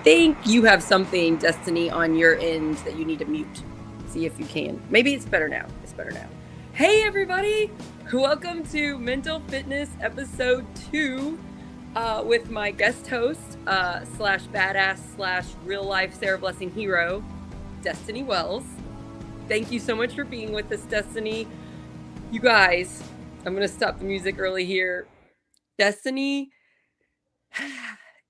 think you have something, Destiny, on your end that you need to mute. See if you can. Maybe it's better now. It's better now. Hey, everybody. Welcome to Mental Fitness episode 2 with my guest host slash badass slash real life Sarah Blessing hero, Destiny Wells. Thank you so much for being with us, Destiny. You guys, I'm going to stop the music early here. Destiny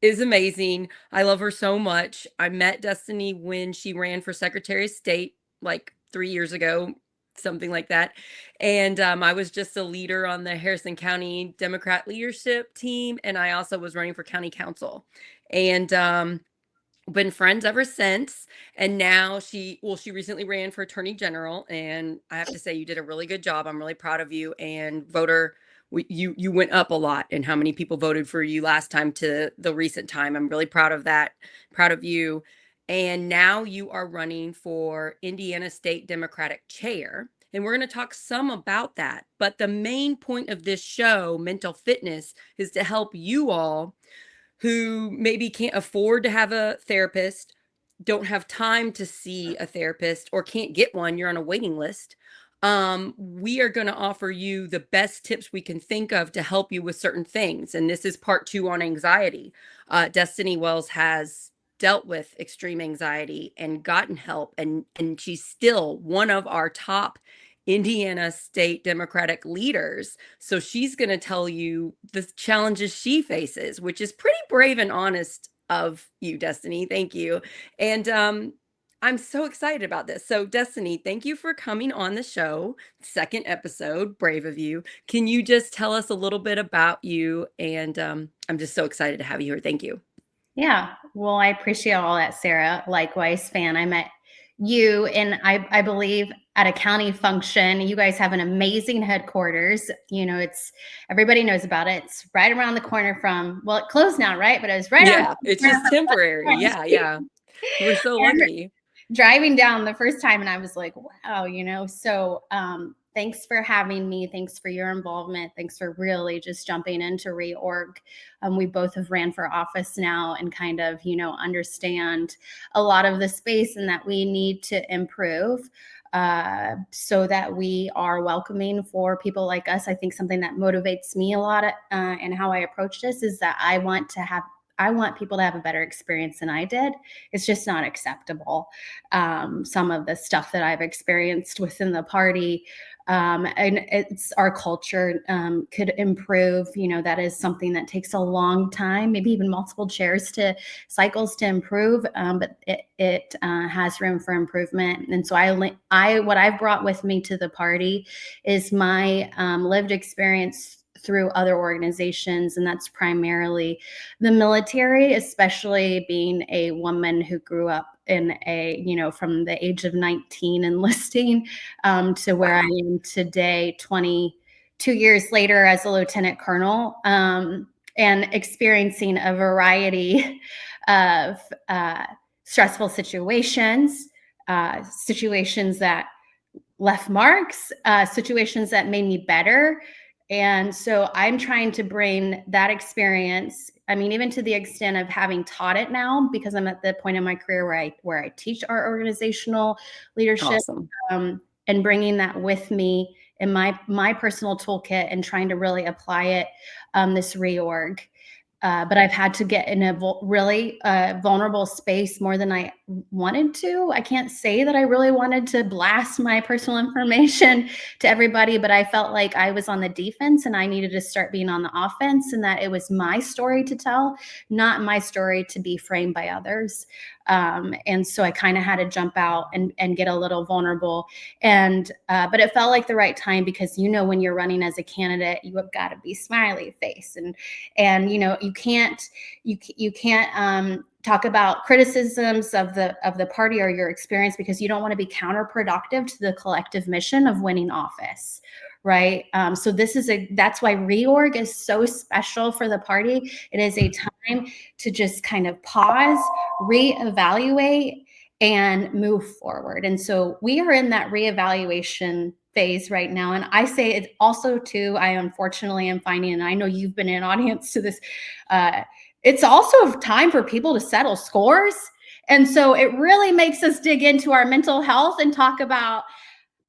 is amazing. I love her so much. I met Destiny when she ran for Secretary of State like 3 years ago, something like that. And I was just a leader on the Harrison County Democrat leadership team. And I also was running for county council. And been friends ever since. And now she recently ran for attorney general, and I have to say you did a really good job. I'm really proud of you. And you went up a lot in how many people voted for you last time to the recent time. I'm really proud of that. Proud of you. And now you are running for Indiana State Democratic chair. And we're going to talk some about that. But the main point of this show, Mental Fitness, is to help you all who maybe can't afford to have a therapist, don't have time to see a therapist, or can't get one, you're on a waiting list. We are going to offer you the best tips we can think of to help you with certain things. And this is part 2 on anxiety. Destiny Wells has dealt with extreme anxiety and gotten help, and she's still one of our top Indiana State Democratic leaders. So she's going to tell you the challenges she faces, which is pretty brave and honest of you, Destiny. Thank you. And I'm so excited about this. So, Destiny, thank you for coming on the show. Second episode, brave of you. Can you just tell us a little bit about you? And I'm just so excited to have you here. Thank you. Yeah, well, I appreciate all that, Sarah. Likewise, fan. I met you, and I believe at a county function. You guys have an amazing headquarters. You know, everybody knows about it. It's right around the corner from, well, it closed now, right? But it was right Yeah, it's just temporary. Yeah. We're so lucky. Driving down the first time, and I was like, wow, so thanks for having me. Thanks for your involvement. Thanks for really just jumping into reorg. We both have ran for office now and kind of, understand a lot of the space and that we need to improve so that we are welcoming for people like us. I think something that motivates me a lot and how I approach this is that I want people to have a better experience than I did. It's just not acceptable. Some of the stuff that I've experienced within the party, and it's our culture could improve. That is something that takes a long time, maybe even multiple cycles to improve, but it has room for improvement. And so what I've brought with me to the party is my lived experience through other organizations, and that's primarily the military, especially being a woman who grew up in from the age of 19 enlisting to where I am today, 22 years later as a lieutenant colonel, and experiencing a variety of stressful situations that left marks, situations that made me better. And so I'm trying to bring that experience, even to the extent of having taught it now, because I'm at the point in my career where I teach our organizational leadership. Awesome. And bringing that with me in my personal toolkit and trying to really apply it this reorg. But I've had to get in a really vulnerable space more than I wanted to. I can't say that I really wanted to blast my personal information to everybody, but I felt like I was on the defense and I needed to start being on the offense, and that it was my story to tell, not my story to be framed by others. And so I kind of had to jump out and get a little vulnerable. But it felt like the right time, because, when you're running as a candidate, you have got to be smiley face, and you can't talk about criticisms of the party or your experience, because you don't want to be counterproductive to the collective mission of winning office. Right. So that's why reorg is so special for the party. It is a time to just kind of pause, reevaluate, and move forward. And so we are in that reevaluation phase right now. And I say it also too, I unfortunately am finding, and I know you've been an audience to this, it's also time for people to settle scores. And so it really makes us dig into our mental health and talk about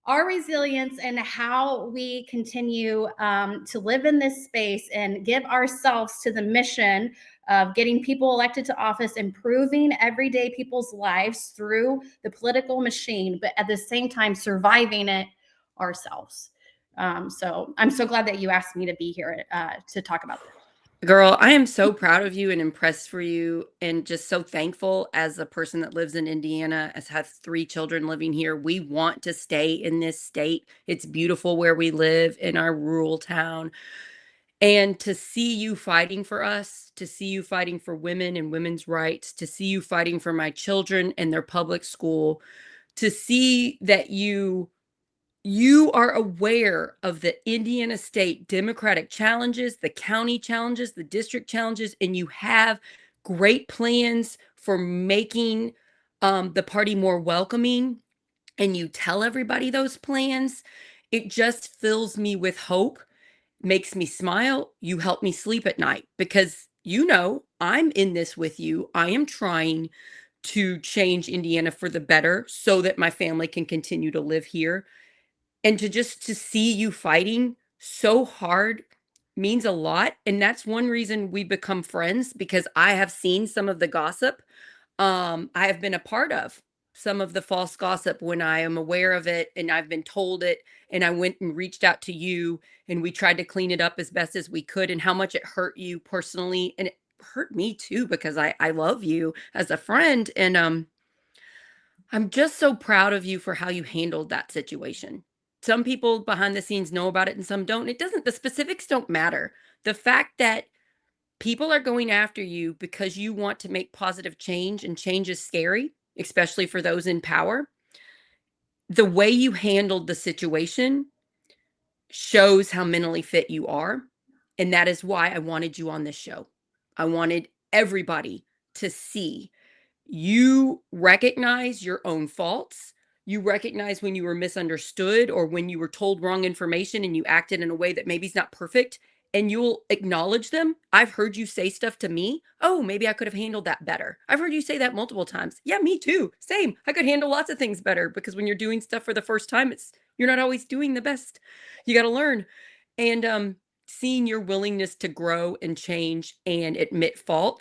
our resilience and how we continue to live in this space and give ourselves to the mission of getting people elected to office, improving everyday people's lives through the political machine, but at the same time surviving it ourselves. So I'm so glad that you asked me to be here to talk about this. Girl, I am so proud of you and impressed for you, and just so thankful as a person that lives in Indiana, as has 3 children living here. We want to stay in this state. It's beautiful where we live in our rural town. And to see you fighting for us, to see you fighting for women and women's rights, to see you fighting for my children and their public school, to see that you are aware of the Indiana State Democratic challenges, the county challenges, the district challenges, and you have great plans for making the party more welcoming, and you tell everybody those plans. It just fills me with hope, makes me smile. You help me sleep at night because I'm in this with you. I am trying to change Indiana for the better so that my family can continue to live here, and to see you fighting so hard means a lot, and that's one reason we become friends, because I have seen some of the gossip. I have been a part of some of the false gossip when I am aware of it and I've been told it, and I went and reached out to you, and we tried to clean it up as best as we could, and how much it hurt you personally, and it hurt me too because I love you as a friend, and I'm just so proud of you for how you handled that situation. Some people behind the scenes know about it and some don't. The specifics don't matter. The fact that people are going after you because you want to make positive change, and change is scary, especially for those in power. The way you handled the situation shows how mentally fit you are. And that is why I wanted you on this show. I wanted everybody to see you recognize your own faults. You recognize when you were misunderstood or when you were told wrong information and you acted in a way that maybe is not perfect, and you'll acknowledge them. I've heard you say stuff to me. Oh, maybe I could have handled that better. I've heard you say that multiple times. Yeah, me too. Same. I could handle lots of things better, because when you're doing stuff for the first time, you're not always doing the best. You got to learn. And seeing your willingness to grow and change and admit fault,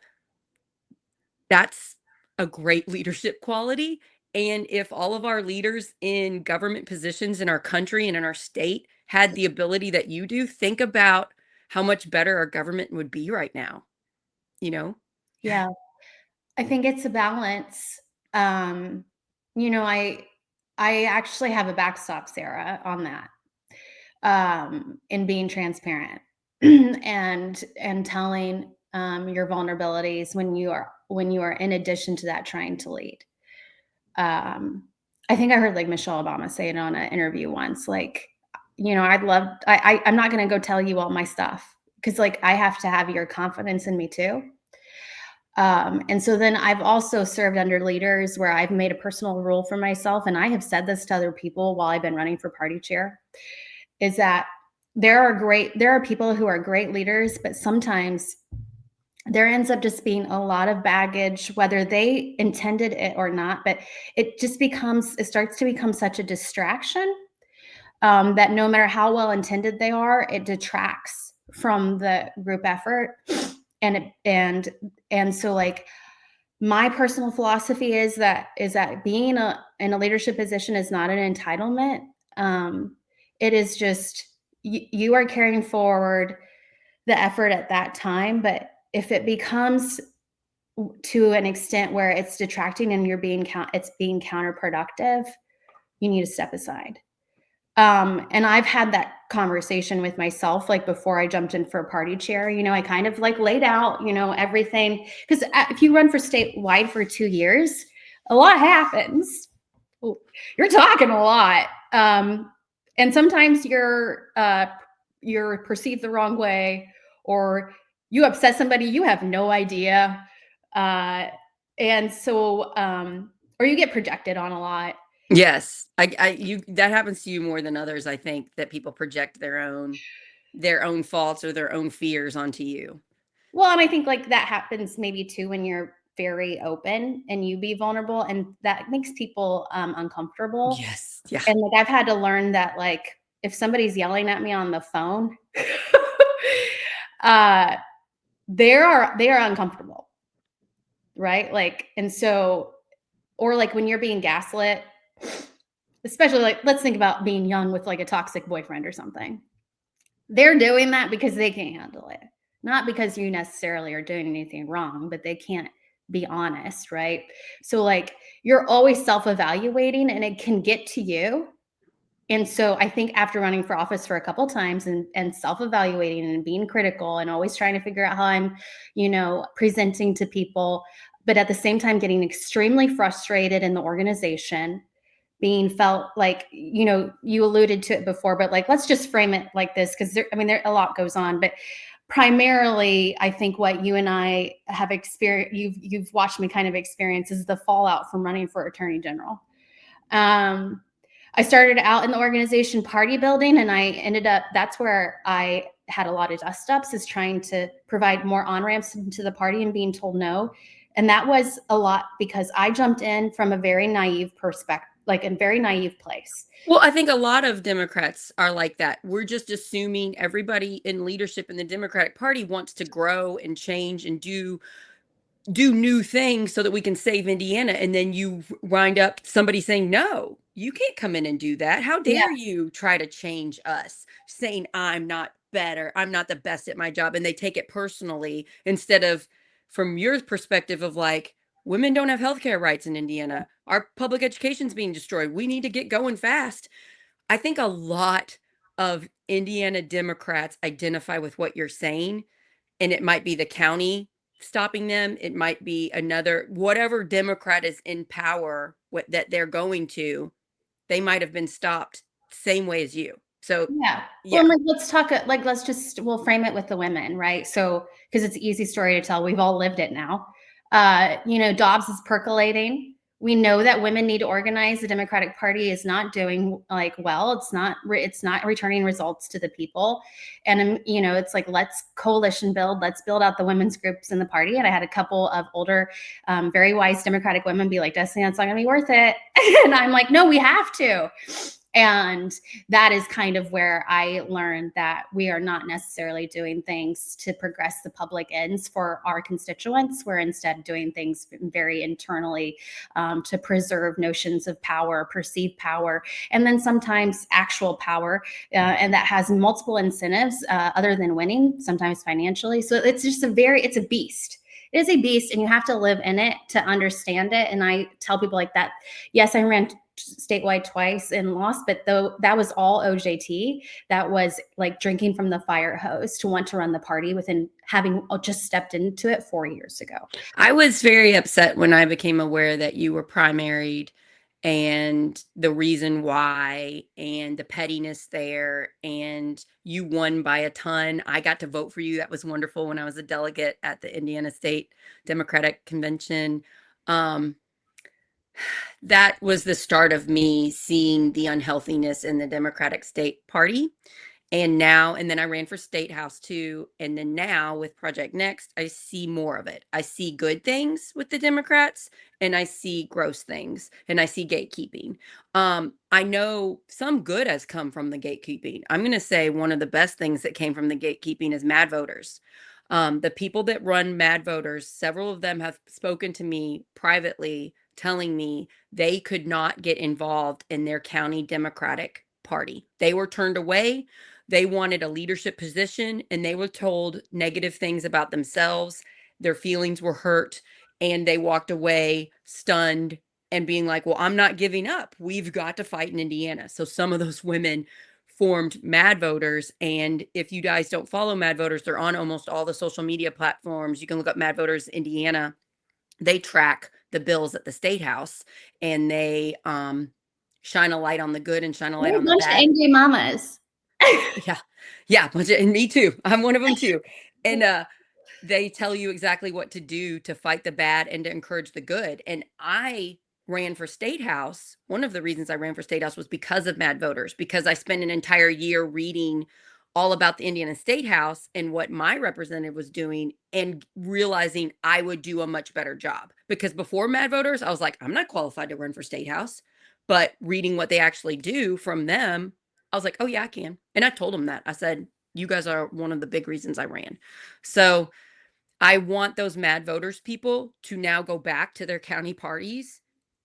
that's a great leadership quality. And if all of our leaders in government positions in our country and in our state had the ability that you do, think about how much better our government would be right now, you know? Yeah, I think it's a balance. Um, you know, I actually have a backstop, Sarah, on that. In being transparent and telling your vulnerabilities when you are in addition to that trying to lead. I think I heard like Michelle Obama say it on an interview once, like, I'm not going to go tell you all my stuff because like I have to have your confidence in me too. And so then I've also served under leaders where I've made a personal rule for myself, and I have said this to other people while I've been running for party chair, is that there are people who are great leaders, but sometimes there ends up just being a lot of baggage, whether they intended it or not, but it starts to become such a distraction that no matter how well intended they are, it detracts from the group effort. And so like my personal philosophy is that being in a leadership position is not an entitlement. It is just you are carrying forward the effort at that time, but if it becomes to an extent where it's detracting and it's being counterproductive, you need to step aside. And I've had that conversation with myself, like before I jumped in for a party chair, I kind of like laid out, everything. Because if you run for statewide for 2 years, a lot happens. You're talking a lot. And sometimes you're perceived the wrong way, or you upset somebody you have no idea. And so, or you get projected on a lot. Yes. That happens to you more than others. I think that people project their own faults or their own fears onto you. Well, and I think like that happens maybe too when you're very open and you be vulnerable, and that makes people uncomfortable. Yes. Yeah. And like I've had to learn that like if somebody's yelling at me on the phone, uh they are uncomfortable, right? Like, and so, or like when you're being gaslit, especially like let's think about being young with like a toxic boyfriend or something. They're doing that because they can't handle it. Not because you necessarily are doing anything wrong, but they can't be honest, right? So like you're always self-evaluating and it can get to you. And so I think after running for office for a couple times and self-evaluating and being critical and always trying to figure out how I'm, presenting to people, but at the same time getting extremely frustrated in the organization, being felt like, you alluded to it before, but like let's just frame it like this because there a lot goes on, but primarily I think what you and I have experienced, you've watched me kind of experience is the fallout from running for attorney general. I started out in the organization party building, and I ended up, that's where I had a lot of dust ups, is trying to provide more on ramps into the party and being told no. And that was a lot because I jumped in from a very naive perspective, like a very naive place. Well, I think a lot of Democrats are like that. We're just assuming everybody in leadership in the Democratic Party wants to grow and change and do new things so that we can save Indiana. And then you wind up somebody saying, no, you can't come in and do that. How Yeah. dare you try to change us, saying I'm not better, I'm not the best at my job. And they take it personally instead of from your perspective of like, women don't have healthcare rights in Indiana. Our public education's being destroyed. We need to get going fast. I think a lot of Indiana Democrats identify with what you're saying, and it might be the county stopping them. It might be another, whatever Democrat is in power that they're going to, they might have been stopped same way as you. So, Yeah. Well, yeah. and, like, let's talk, like, we'll frame it with the women, right? So, because it's an easy story to tell. We've all lived it now. Dobbs is percolating. We know that women need to organize. The Democratic Party is not doing like well. It's not returning results to the people. And, it's like, let's coalition build. Let's build out the women's groups in the party. And I had a couple of older, very wise Democratic women be like, Destiny, that's not going to be worth it. And I'm like, no, we have to. And that is kind of where I learned that we are not necessarily doing things to progress the public ends for our constituents. We're instead doing things very internally to preserve notions of power, perceived power, and then sometimes actual power. And that has multiple incentives other than winning, sometimes financially. So it's just it's a beast. It is a beast, and you have to live in it to understand it. And I tell people like that, yes, I ran statewide twice and lost, but though that was all OJT, that was like drinking from the fire hose to want to run the party within having just stepped into it 4 years ago. I was very upset when I became aware that you were primaried and the reason why and the pettiness there, and you won by a ton. I got to vote for you. That was wonderful when I was a delegate at the Indiana State Democratic Convention. Um, that was the start of me seeing the unhealthiness in the Democratic State Party. And then I ran for state house too. And then now with Project Next, I see more of it. I see good things with the Democrats and I see gross things and I see gatekeeping. I know some good has come from the gatekeeping. I'm going to say one of the best things that came from the gatekeeping is mad voters. The people that run mad voters, several of them have spoken to me privately telling me they could not get involved in their county Democratic Party. They were turned away. They wanted a leadership position and they were told negative things about themselves. Their feelings were hurt and they walked away stunned and being like, well, I'm not giving up. We've got to fight in Indiana. So some of those women formed Mad Voters. And if you guys don't follow Mad Voters, they're on almost all the social media platforms. You can look up Mad Voters Indiana. They track the bills at the state house and they shine a light on the good and shine a light We're a on the bunch of bad. angry mamas. Yeah. Yeah. And me too. I'm one of them too. And they tell you exactly what to do to fight the bad and to encourage the good. And I ran for state house. One of the reasons I ran for state house was because of Mad Voters, because I spent an entire year reading all about the Indiana State House and what my representative was doing, and realizing I would do a much better job. Because before Mad Voters, I was like, I'm not qualified to run for State House. But reading what they actually do from them, I was like, oh, yeah, I can. And I told them that. I said, you guys are one of the big reasons I ran. So I want those Mad Voters people to now go back to their county parties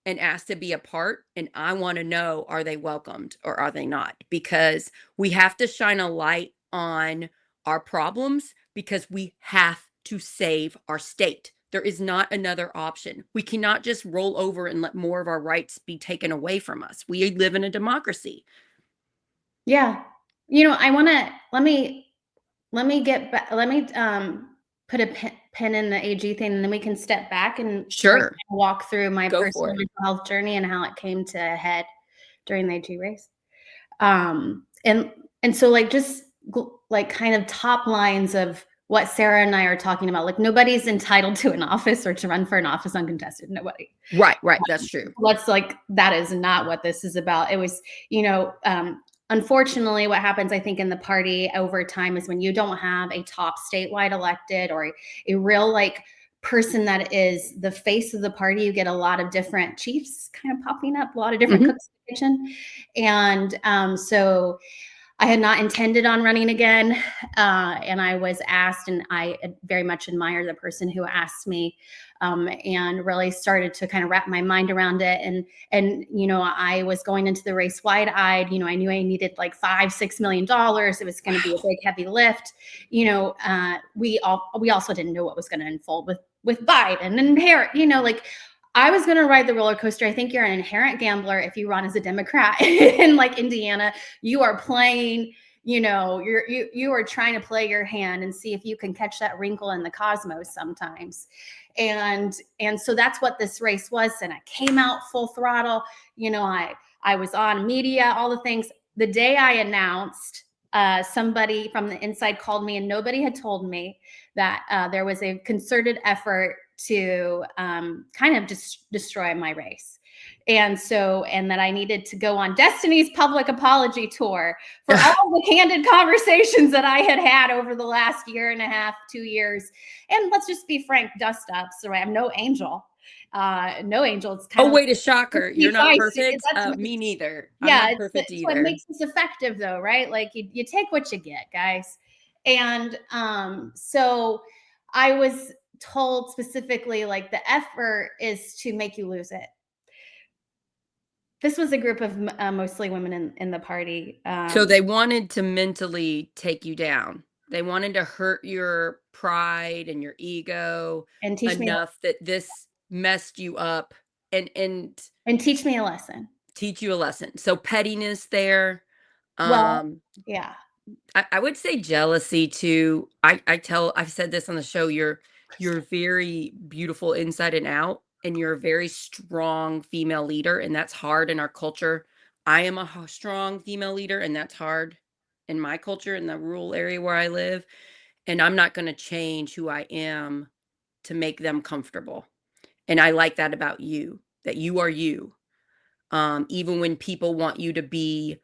and ask to be a part. And I want to know, are they welcomed or are they not? Because we have to shine a light on our problems, because we have to save our state. There is not another option. We cannot just roll over and let more of our rights be taken away from us. We live in a democracy. Yeah. I want to, let me get back, let me put a pin in the AG thing, and then we can step back and Sure. walk through my Go for personal it. mental health journey and how it came to a head during the AG race. And so like just like kind of top lines of what Sarah and I are talking about. Like nobody's entitled to an office or to run for an office uncontested. Nobody. Right. That's true. Let's like, that is not what this is about. It was, unfortunately, what happens, I think, in the party over time is when you don't have a top statewide elected or a real like person that is the face of the party, you get a lot of different chiefs kind of popping up, a lot of different cooks in the kitchen. And so I had not intended on running again. And I was asked, and I very much admire the person who asked me, and really started to kind of wrap my mind around it. And I was going into the race wide-eyed. I knew I needed like $5-6 million. It was going to be a big, heavy lift. We also didn't know what was going to unfold with Biden and Harris. Like I was going to ride the roller coaster. I think you're an inherent gambler if you run as a Democrat in like Indiana. You are playing, you are trying to play your hand and see if you can catch that wrinkle in the cosmos sometimes. And so that's what this race was. And I came out full throttle. I was on media, all the things. The day I announced, somebody from the inside called me, and nobody had told me that there was a concerted effort to kind of just destroy my race. And that I needed to go on Destiny's public apology tour for all the candid conversations that I had over the last year and a half, 2 years. And let's just be frank, dust ups. So I'm no angel. No angel. It's kind of wait, a shocker. You're not perfect. Me neither. I'm not perfect either. What makes this effective though, right? Like you take what you get, guys. And so I was told specifically, like, the effort is to make you lose it. This was a group of mostly women in the party. So they wanted to mentally take you down. They wanted to hurt your pride and your ego and teach enough that this messed you up and teach me a lesson. Teach you a lesson. So pettiness there. Well, yeah. I would say jealousy too. I've said this on the show, you're very beautiful inside and out, and you're a very strong female leader, and that's hard in our culture. I am a strong female leader, and that's hard in my culture, in the rural area where I live. And I'm not going to change who I am to make them comfortable. And I like that about you, that you are you. Even when people want you to be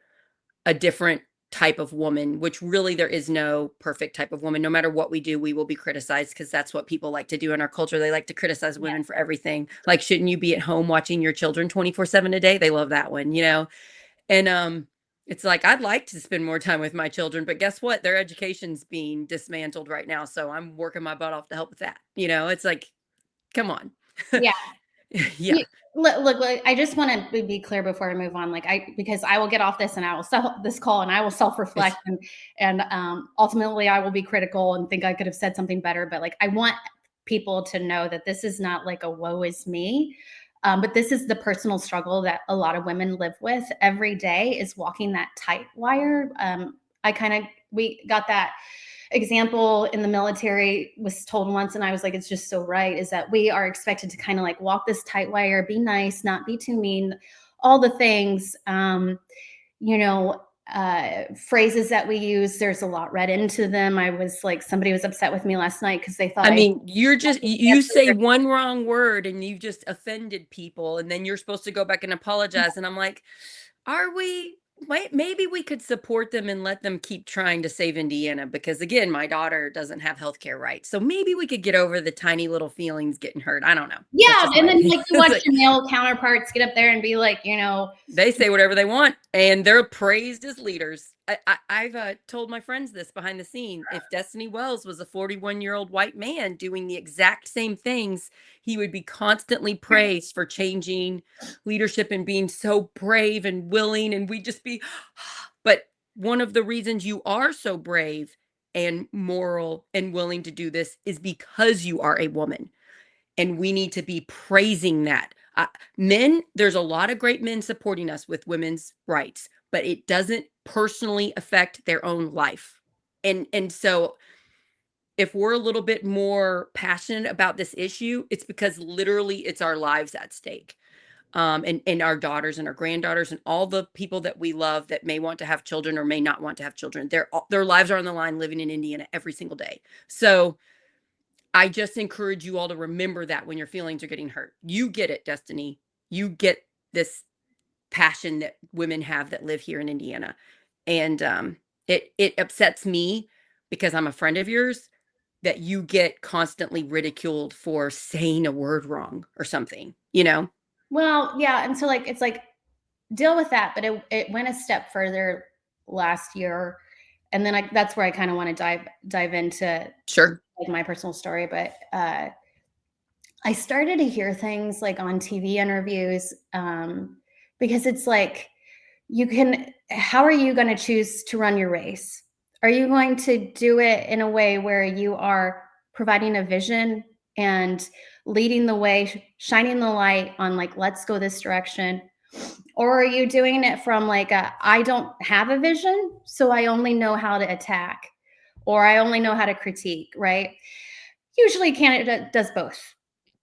a different type of woman, which really there is no perfect type of woman. No matter what we do, we will be criticized, because that's what people like to do in our culture. They like to criticize women for everything. Like, shouldn't you be at home watching your children 24/7 a day? They love that one, And it's like, I'd like to spend more time with my children, but guess what? Their education's being dismantled right now. So I'm working my butt off to help with that. It's like, come on. Yeah. Yeah. Look, I just want to be clear before I move on, because I will get off this and I will this call and I will self-reflect and ultimately I will be critical and think I could have said something better. But like, I want people to know that this is not like a woe is me. But this is the personal struggle that a lot of women live with every day, is walking that tight wire. We got that example in the military, was told once, and I was like, it's just so right, is that we are expected to kind of like walk this tight wire, be nice, not be too mean, all the things, phrases that we use, there's a lot read into them. I was like, somebody was upset with me last night because they thought, you say one wrong word and you just offended people, and then you're supposed to go back and apologize. And I'm like, are we? maybe we could support them and let them keep trying to save Indiana because, again, my daughter doesn't have healthcare rights. So maybe we could get over the tiny little feelings getting hurt. I don't know. That's Yeah, just and my then opinion. like you watch your male counterparts get up there and be like, They say whatever they want, and they're praised as leaders. I've told my friends this behind the scene. If Destiny Wells was a 41-year-old white man doing the exact same things, he would be constantly praised for changing leadership and being so brave and willing, and we'd just be. But one of the reasons you are so brave and moral and willing to do this is because you are a woman, and we need to be praising that. Men, there's a lot of great men supporting us with women's rights, but it doesn't personally affect their own life. And so if we're a little bit more passionate about this issue, it's because literally it's our lives at stake. And our daughters and our granddaughters and all the people that we love that may want to have children or may not want to have children, their lives are on the line living in Indiana every single day. So I just encourage you all to remember that when your feelings are getting hurt. You get it, Destiny. You get this passion that women have that live here in Indiana. And it upsets me because I'm a friend of yours that you get constantly ridiculed for saying a word wrong or something, you know? well, yeah, and so like it's like deal with that, but it went a step further last year, and then that's where I kind of want to dive into Sure. like my personal story, but I started to hear things like on TV interviews, because it's like how are you going to choose to run your race? Are you going to do it in a way where you are providing a vision and leading the way, shining the light on like, let's go this direction? Or are you doing it from like, I don't have a vision, so I only know how to attack, or I only know how to critique, right? Usually candidate does both.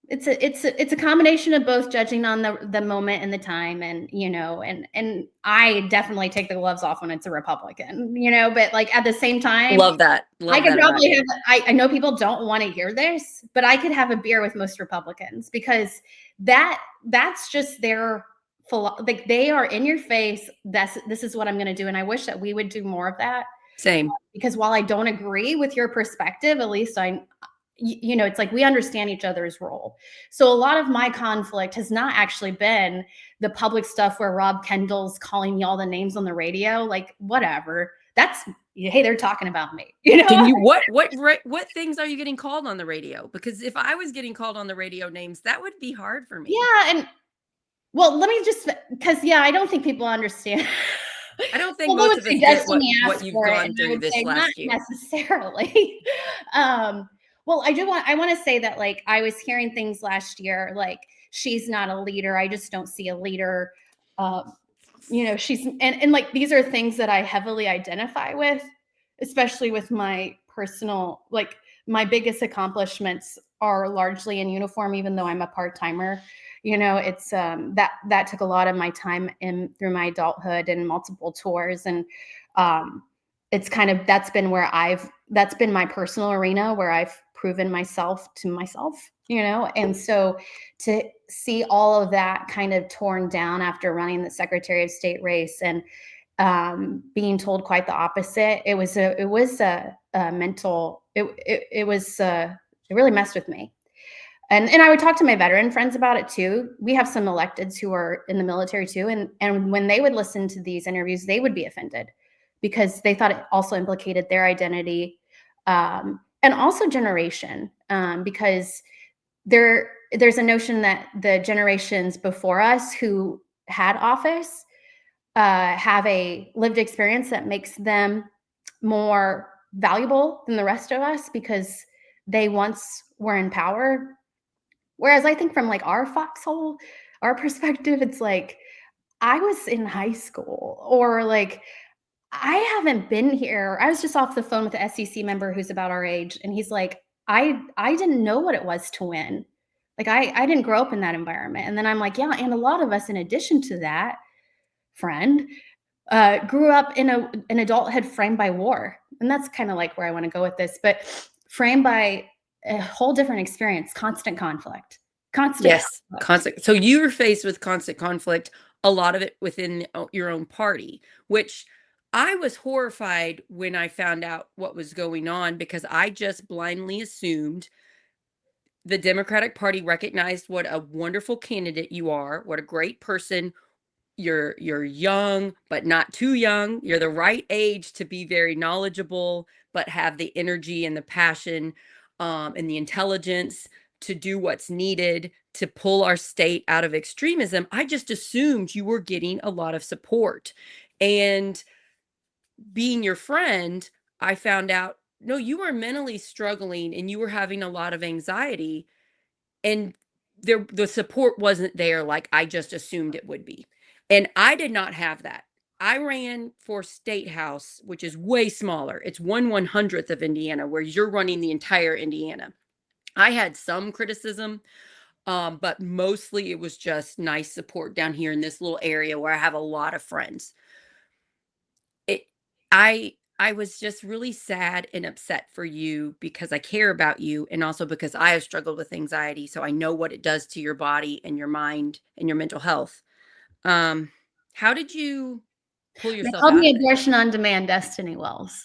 It's a combination of both, judging on the moment and the time, and and I definitely take the gloves off when it's a Republican, but like at the same time, Love that. I Love could that about probably you. have I know people don't want to hear this, but I could have a beer with most Republicans because that's just their like they are in your face. This is what I'm going to do, and I wish that we would do more of that, Same. because while I don't agree with your perspective, at least it's like we understand each other's role. So a lot of my conflict has not actually been the public stuff where Rob Kendall's calling y'all the names on the radio, like whatever. That's, hey, they're talking about me. Can you what things are you getting called on the radio? Because if I was getting called on the radio names, that would be hard for me. Yeah, and well, let me just because I don't think people understand. I don't think People most would of say us get Destiny what asked you've for it, gone and I through would this say not last year. necessarily. Well, I want to say that like I was hearing things last year like she's not a leader. I just don't see a leader. She's and like these are things that I heavily identify with, especially with my personal, like my biggest accomplishments are largely in uniform, even though I'm a part-timer. It's that took a lot of my time in through my adulthood and multiple tours, and it's kind of that's been my personal arena where I've proven myself to myself, and so to see all of that kind of torn down after running the Secretary of State race and being told quite the opposite, it was a mental, it really messed with me. And I would talk to my veteran friends about it too. We have some electeds who are in the military too. And when they would listen to these interviews, they would be offended because they thought it also implicated their identity, and also generation, because there's a notion that the generations before us who had office have a lived experience that makes them more valuable than the rest of us because they once were in power. Whereas I think from like our foxhole, our perspective, it's like I was in high school, or like I haven't been here. I was just off the phone with an SEC member who's about our age, and he's like, I didn't know what it was to win. Like I didn't grow up in that environment. And then I'm like, yeah, and a lot of us, in addition to that, friend, grew up in an adulthood framed by war. And that's kind of like where I want to go with this, but framed by a whole different experience, constant conflict. Yes, constant. So you were faced with constant conflict a lot of it within your own party, which I was horrified when I found out what was going on, because I just blindly assumed the Democratic Party recognized what a wonderful candidate you are, what a great person. You're young, but not too young. You're the right age to be very knowledgeable, but have the energy and the passion, and the intelligence to do what's needed to pull our state out of extremism. I just assumed you were getting a lot of support. And being your friend, I found out, no, you were mentally struggling and you were having a lot of anxiety, and the support wasn't there like I just assumed it would be. And I did not have that. I ran for state house, which is way smaller. It's 1/100th of Indiana, where you're running the entire Indiana. I had some criticism, but mostly it was just nice support down here in this little area where I have a lot of friends. It I was just really sad and upset for you, because I care about you, and also because I have struggled with anxiety, so I know what it does to your body and your mind and your mental health. Um, how did you pull They yourself called out me of it? Abortion on Demand Destiny Wells.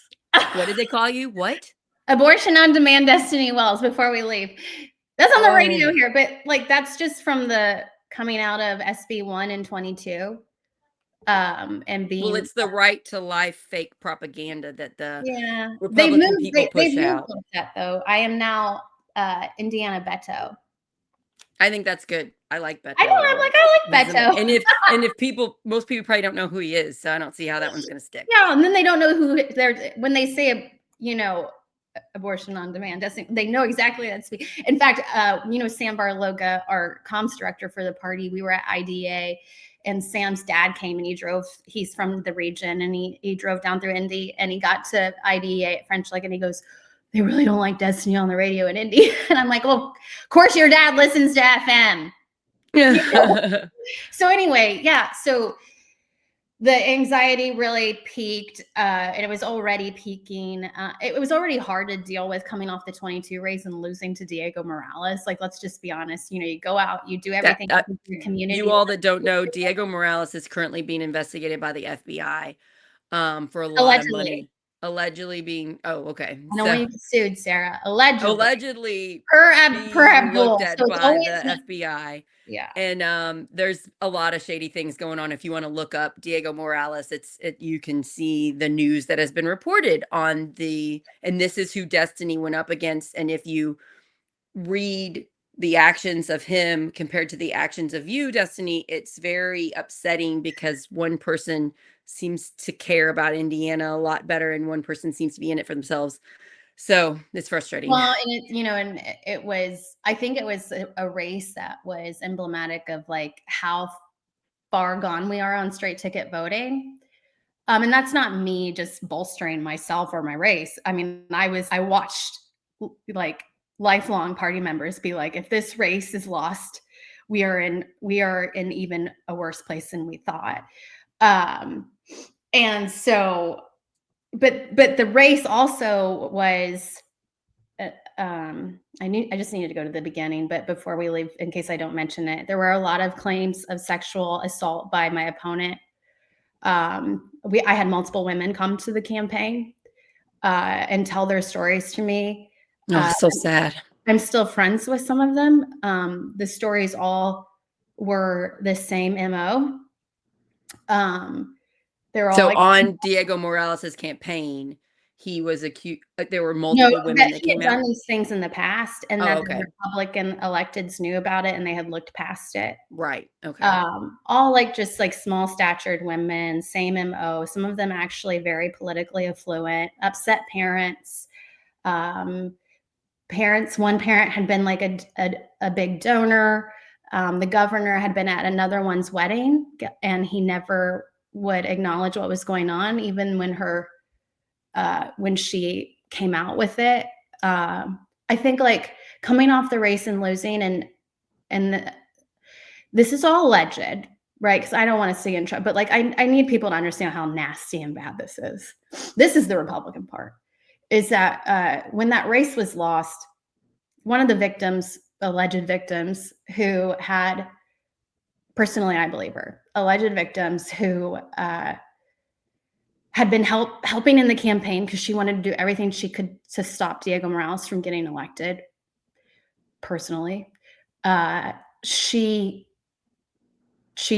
What did they call you? What? Abortion on Demand Destiny Wells before we leave. That's on the radio Oh, here, but like that's just from the coming out of SB 1 and 22. And well, being it's the right to life fake propaganda that the yeah, Republican people they've push moved out. with that though. I am now Indiana Beto. I think that's good. I like I Beto know, a I'm like, lot. I like He's Beto. and if most people probably don't know who he is, so I don't see how that one's gonna stick. Yeah, and then they don't know who they're when they say, abortion on demand. They know exactly that's me. In fact, Sam Barloga, our comms director for the party, we were at IDA, and Sam's dad came and he's from the region, and he drove down through Indy, and he got to IDA at French Lick, and he goes, they really don't like Destiny on the radio in Indy. And I'm like, well, of course your dad listens to FM. So anyway, yeah. So the anxiety really peaked, and it was already peaking. It was already hard to deal with coming off the 22 race and losing to Diego Morales. Like, let's just be honest. You go out, you do everything in your community. You all that don't know, Diego Morales is currently being investigated by the FBI, for a lot of money. Allegedly being, oh, okay. I don't want you to get sued, Sarah. Allegedly Per being looked Abdul. at So it's by always the FBI. yeah. And there's a lot of shady things going on. If you want to look up Diego Morales, you can see the news that has been reported on and this is who Destiny went up against. And if you read the actions of him compared to the actions of you, Destiny, it's very upsetting, because one person seems to care about Indiana a lot better, and one person seems to be in it for themselves. So it's frustrating. Well, and it was, I think it was a race that was emblematic of like how far gone we are on straight ticket voting. And that's not me just bolstering myself or my race. I mean, I watched like lifelong party members be like, if this race is lost, we are in even a worse place than we thought. And so, but the race also was, I just needed to go to the beginning, but before we leave, in case I don't mention it, there were a lot of claims of sexual assault by my opponent. I had multiple women come to the campaign and tell their stories to me. Oh, so sad. I'm still friends with some of them. The stories all were the same MO. They're all So like, on Diego Morales's campaign, he was accused. There were multiple women that he came had done out. these things in the past, and that the Republican electeds knew about it, and they had looked past it. Right. Okay. All like just like small statured women, same MO. Some of them actually very politically affluent, upset parents. One parent had been like a big donor. The governor had been at another one's wedding, and he never would acknowledge what was going on, even when she came out with it. I think like coming off the race and losing, and this is all alleged, right? Because I don't want to see in trouble, but like I need people to understand how nasty and bad this is. This is the Republican part, is that when that race was lost, one of the alleged victims, who had personally, I believe her, alleged victims who had been helping in the campaign because she wanted to do everything she could to stop Diego Morales from getting elected. Personally, she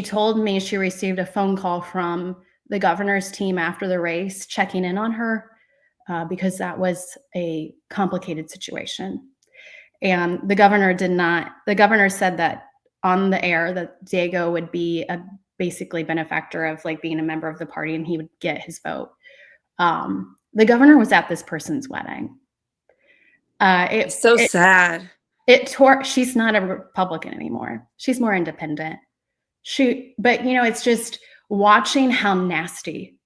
told me she received a phone call from the governor's team after the race, checking in on her because that was a complicated situation. And the governor did not. The governor said that on the air that Diego would be a basically benefactor of like being a member of the party and he would get his vote. The governor was at this person's wedding. It's so sad. It tore. She's not a Republican anymore. She's more independent. But you know, it's just watching how nasty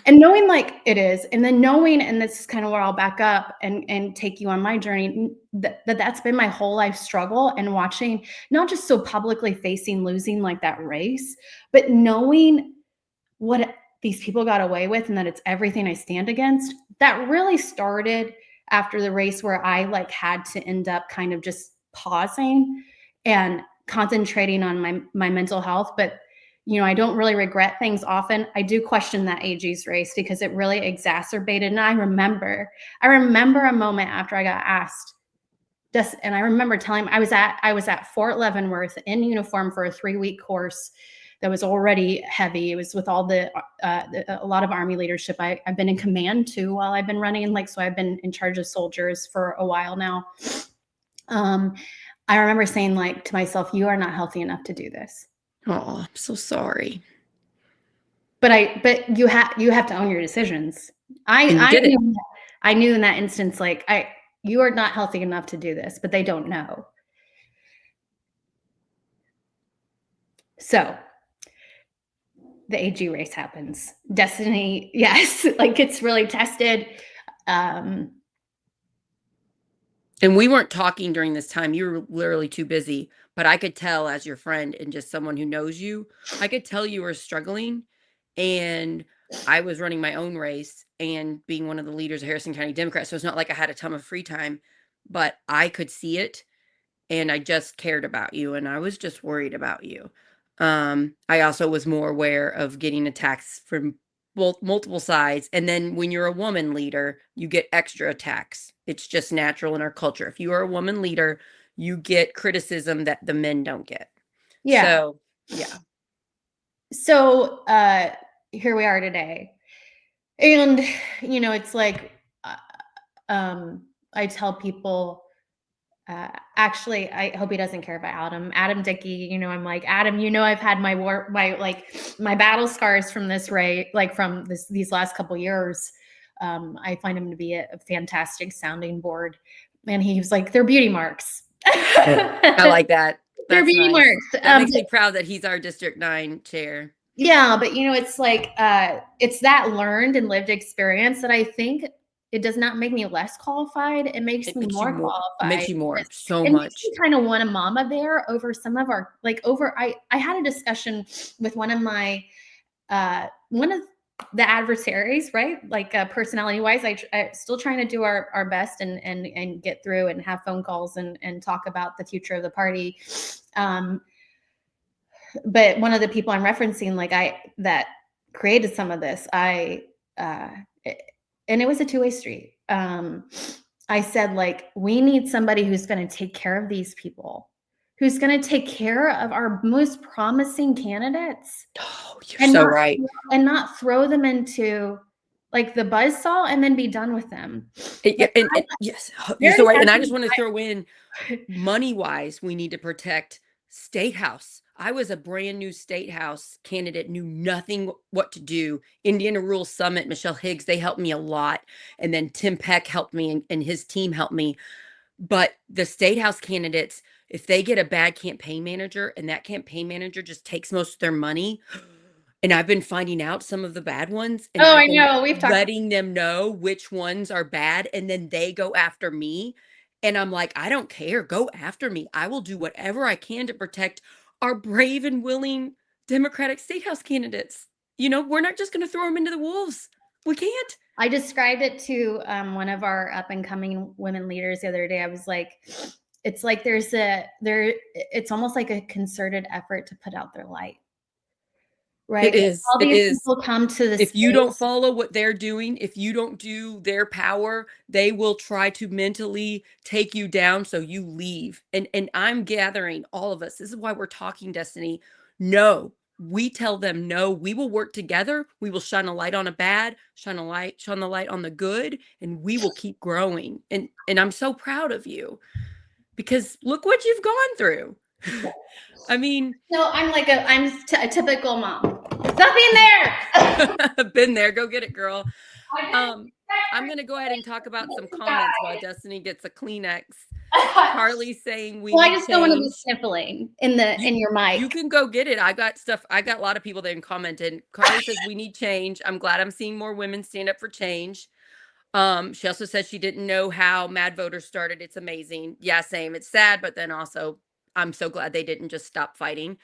and knowing like it is, and then knowing, and this is kind of where I'll back up and take you on my journey, that's been my whole life struggle, and watching, not just so publicly facing losing like that race, but knowing what these people got away with and that it's everything I stand against. That really started after the race where I like had to end up kind of just pausing and concentrating on my mental health. But you know, I don't really regret things often. I do question that AG's race because it really exacerbated. And I remember a moment after I got asked, and I remember telling him I was at Fort Leavenworth in uniform for a 3-week course that was already heavy. It was with all a lot of Army leadership. I've been in command too while I've been running, like, so I've been in charge of soldiers for a while now. I remember saying like to myself, you are not healthy enough to do this. Oh, I'm so sorry. But you have to own your decisions. I knew in that instance, like you are not healthy enough to do this, but they don't know. So the AG race happens. Destiny, yes, like it's really tested. And we weren't talking during this time. You were literally too busy. But I could tell, as your friend and just someone who knows you, I could tell you were struggling. And I was running my own race and being one of the leaders of Harrison County Democrats. So it's not like I had a ton of free time, but I could see it. And I just cared about you. And I was just worried about you. I also was more aware of getting attacks from multiple sides. And then when you're a woman leader, you get extra attacks. It's just natural in our culture. If you are a woman leader, you get criticism that the men don't get. Yeah. So, yeah. So here we are today. And, you know, it's like, I tell people, actually, I hope he doesn't care about Adam Dickey. You know, I'm like, Adam, you know, I've had my battle scars from this race, like from these last couple years. I find him to be a fantastic sounding board. And he was like, they're beauty marks. I like that. They're beauty marks. That makes me proud that he's our District 9 chair. Yeah, but you know, it's like it's that learned and lived experience that I think it does not make me less qualified. It makes me more qualified. It makes you more, so it much. Makes me kind of want a mama bear over some of our I had a discussion with one of my one of the adversaries, right? Like personality wise, I still trying to do our best and get through and have phone calls and talk about the future of the party. But one of the people I'm referencing, that created some of this, and it was a two-way street. I said, like, we need somebody who's going to take care of these people, who's going to take care of our most promising candidates. Oh, you're so right. And not throw them into like the buzzsaw and then be done with them. Yes, you're so right. And I just want to throw in, money-wise, we need to protect State House. I was a brand new State House candidate, knew nothing what to do. Indiana Rural Summit, Michelle Higgs, they helped me a lot. And then Tim Peck helped me and his team helped me. But the State House candidates, if they get a bad campaign manager and that campaign manager just takes most of their money, and I've been finding out some of the bad ones. And I know. We've talked letting them know which ones are bad. And then they go after me. And I'm like, I don't care. Go after me. I will do whatever I can to protect our brave and willing Democratic State House candidates. You know, we're not just going to throw them into the wolves. We can't. I described it to one of our up and coming women leaders the other day. I was like, it's like it's almost like a concerted effort to put out their light. Right. It is. All It these is. people come to the If you don't space. follow what they're doing, if you don't do their power, they will try to mentally take you down so you leave. And I'm gathering all of us. This is why we're talking, Destiny. No, we tell them no. We will work together. We will shine a light on a bad, shine the light on the good, and we will keep growing. And I'm so proud of you because look what you've gone through. I mean, No, I'm a typical mom. Nothing there. been there. Go get it, girl. I'm going to go ahead and talk about some comments while Destiny gets a Kleenex. Carly saying we Well, I need just don't want to be change. sniffling in your mic. You can go get it. I got a lot of people that commented. Carly says we need change. I'm glad I'm seeing more women stand up for change. She also says she didn't know how Mad Voters started. It's amazing. Yeah, same. It's sad, but then also I'm so glad they didn't just stop fighting.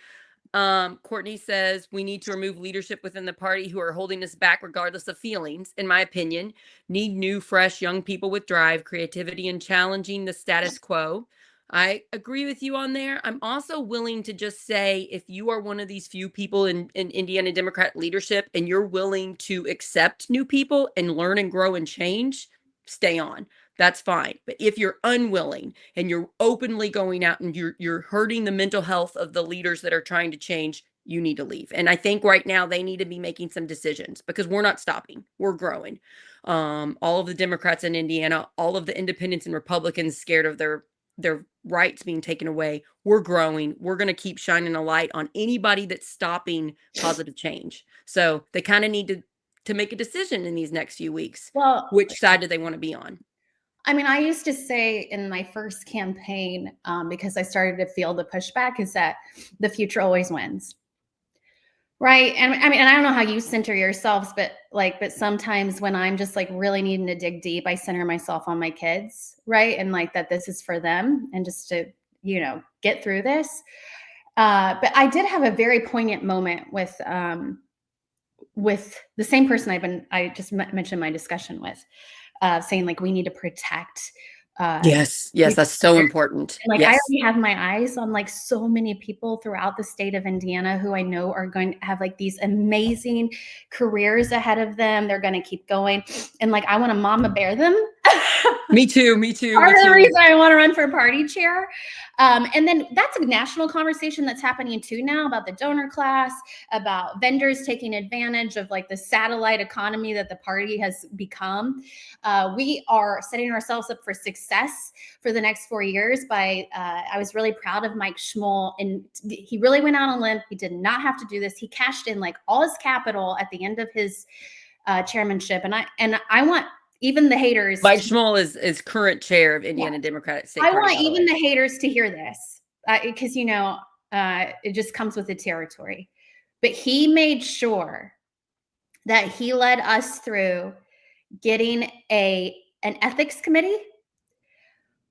Courtney says we need to remove leadership within the party who are holding us back regardless of feelings. In my opinion, need new, fresh, young people with drive, creativity, and challenging the status quo. I agree with you on there. I'm also willing to just say if you are one of these few people in Indiana Democrat leadership and you're willing to accept new people and learn and grow and change, stay on. That's fine. But if you're unwilling and you're openly going out and you're hurting the mental health of the leaders that are trying to change, you need to leave. And I think right now they need to be making some decisions because we're not stopping. We're growing. All of the Democrats in Indiana, all of the independents and Republicans scared of their rights being taken away. We're growing. We're going to keep shining a light on anybody that's stopping positive change. So they kind of need to make a decision in these next few weeks. Well, which side do they want to be on? I mean, I used to say in my first campaign, because I started to feel the pushback, is that the future always wins. Right. And I mean, and I don't know how you center yourselves, but sometimes when I'm just like really needing to dig deep, I center myself on my kids. Right. And like that this is for them and just to, get through this. But I did have a very poignant moment with the same person I just mentioned my discussion with, saying like we need to protect. Yes, that's so important. Like yes. I already have my eyes on like so many people throughout the state of Indiana who I know are going to have like these amazing careers ahead of them. They're going to keep going, and like I want to mama bear them. Me too. Part of the reason I want to run for party chair. And then that's a national conversation that's happening too now about the donor class, about vendors taking advantage of like the satellite economy that the party has become. We are setting ourselves up for success for the next 4 years by, I was really proud of Mike Schmull, and he really went out on a limb. He did not have to do this. He cashed in like all his capital at the end of his chairmanship. And I want even the haters. Mike Schmull is current chair of Indiana Democratic State Party. I want even the haters to hear this because, it just comes with the territory. But he made sure that he led us through getting an ethics committee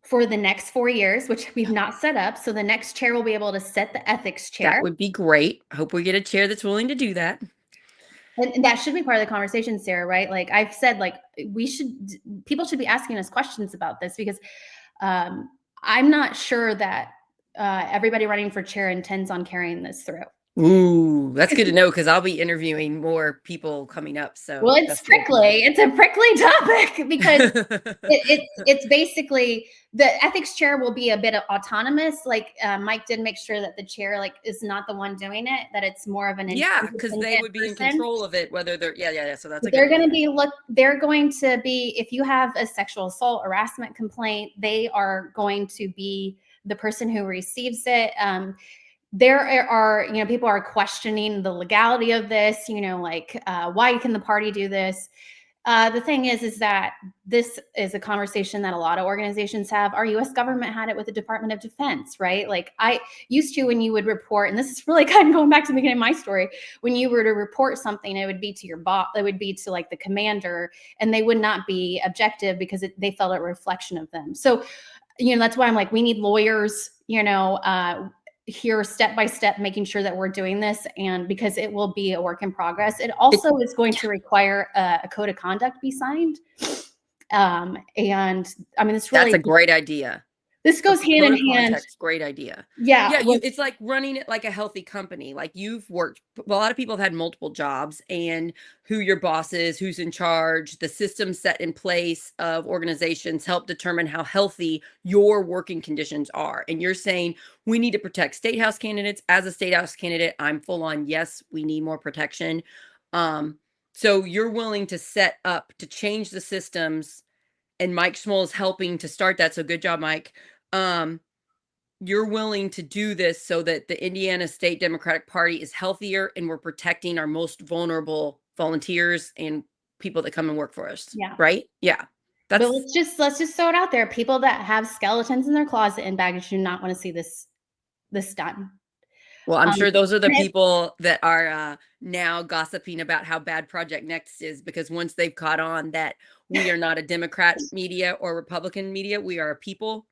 for the next 4 years, which we've not set up. So the next chair will be able to set the ethics chair. That would be great. I hope we get a chair that's willing to do that. And that should be part of the conversation, Sarah, right? Like I've said, like people should be asking us questions about this because I'm not sure that everybody running for chair intends on carrying this through. Ooh, that's good to know because I'll be interviewing more people coming up. So well, it's prickly. It's a prickly topic because it's basically the ethics chair will be a bit autonomous. Like Mike did make sure that the chair like is not the one doing it, that it's more of an because they would be in control of it. Whether they're So that's they're going to be They're going to be, if you have a sexual assault harassment complaint, they are going to be the person who receives it. There are, people are questioning the legality of this, why can the party do this? The thing is that this is a conversation that a lot of organizations have. Our U.S. government had it with the Department of Defense, right? Like I used to, when you would report, and this is really kind of going back to the beginning of my story, when you were to report something, it would be to your boss, it would be to like the commander, and they would not be objective because they felt a reflection of them. So, that's why I'm like, we need lawyers, here step by step, making sure that we're doing this, and because it will be a work in progress. It also is going to require a code of conduct be signed. And I mean, that's a great idea. This goes hand in Code of hand. context, great idea. Yeah. Yeah, it's like running it like a healthy company. Like you've worked, well, a lot of people have had multiple jobs, and who your boss is, who's in charge, the systems set in place of organizations help determine how healthy your working conditions are. And you're saying we need to protect state house candidates. As a state house candidate, I'm full on, yes, we need more protection. So you're willing to set up to change the systems, and Mike Schmoll is helping to start that. So good job, Mike. You're willing to do this so that the Indiana State Democratic Party is healthier and we're protecting our most vulnerable volunteers and people that come and work for us. Yeah. Right? Yeah. But let's just throw it out there. People that have skeletons in their closet and baggage do not want to see this done. Well, I'm sure those are the people that are now gossiping about how bad Project Next is, because once they've caught on that we are not a Democrat media or Republican media, we are a people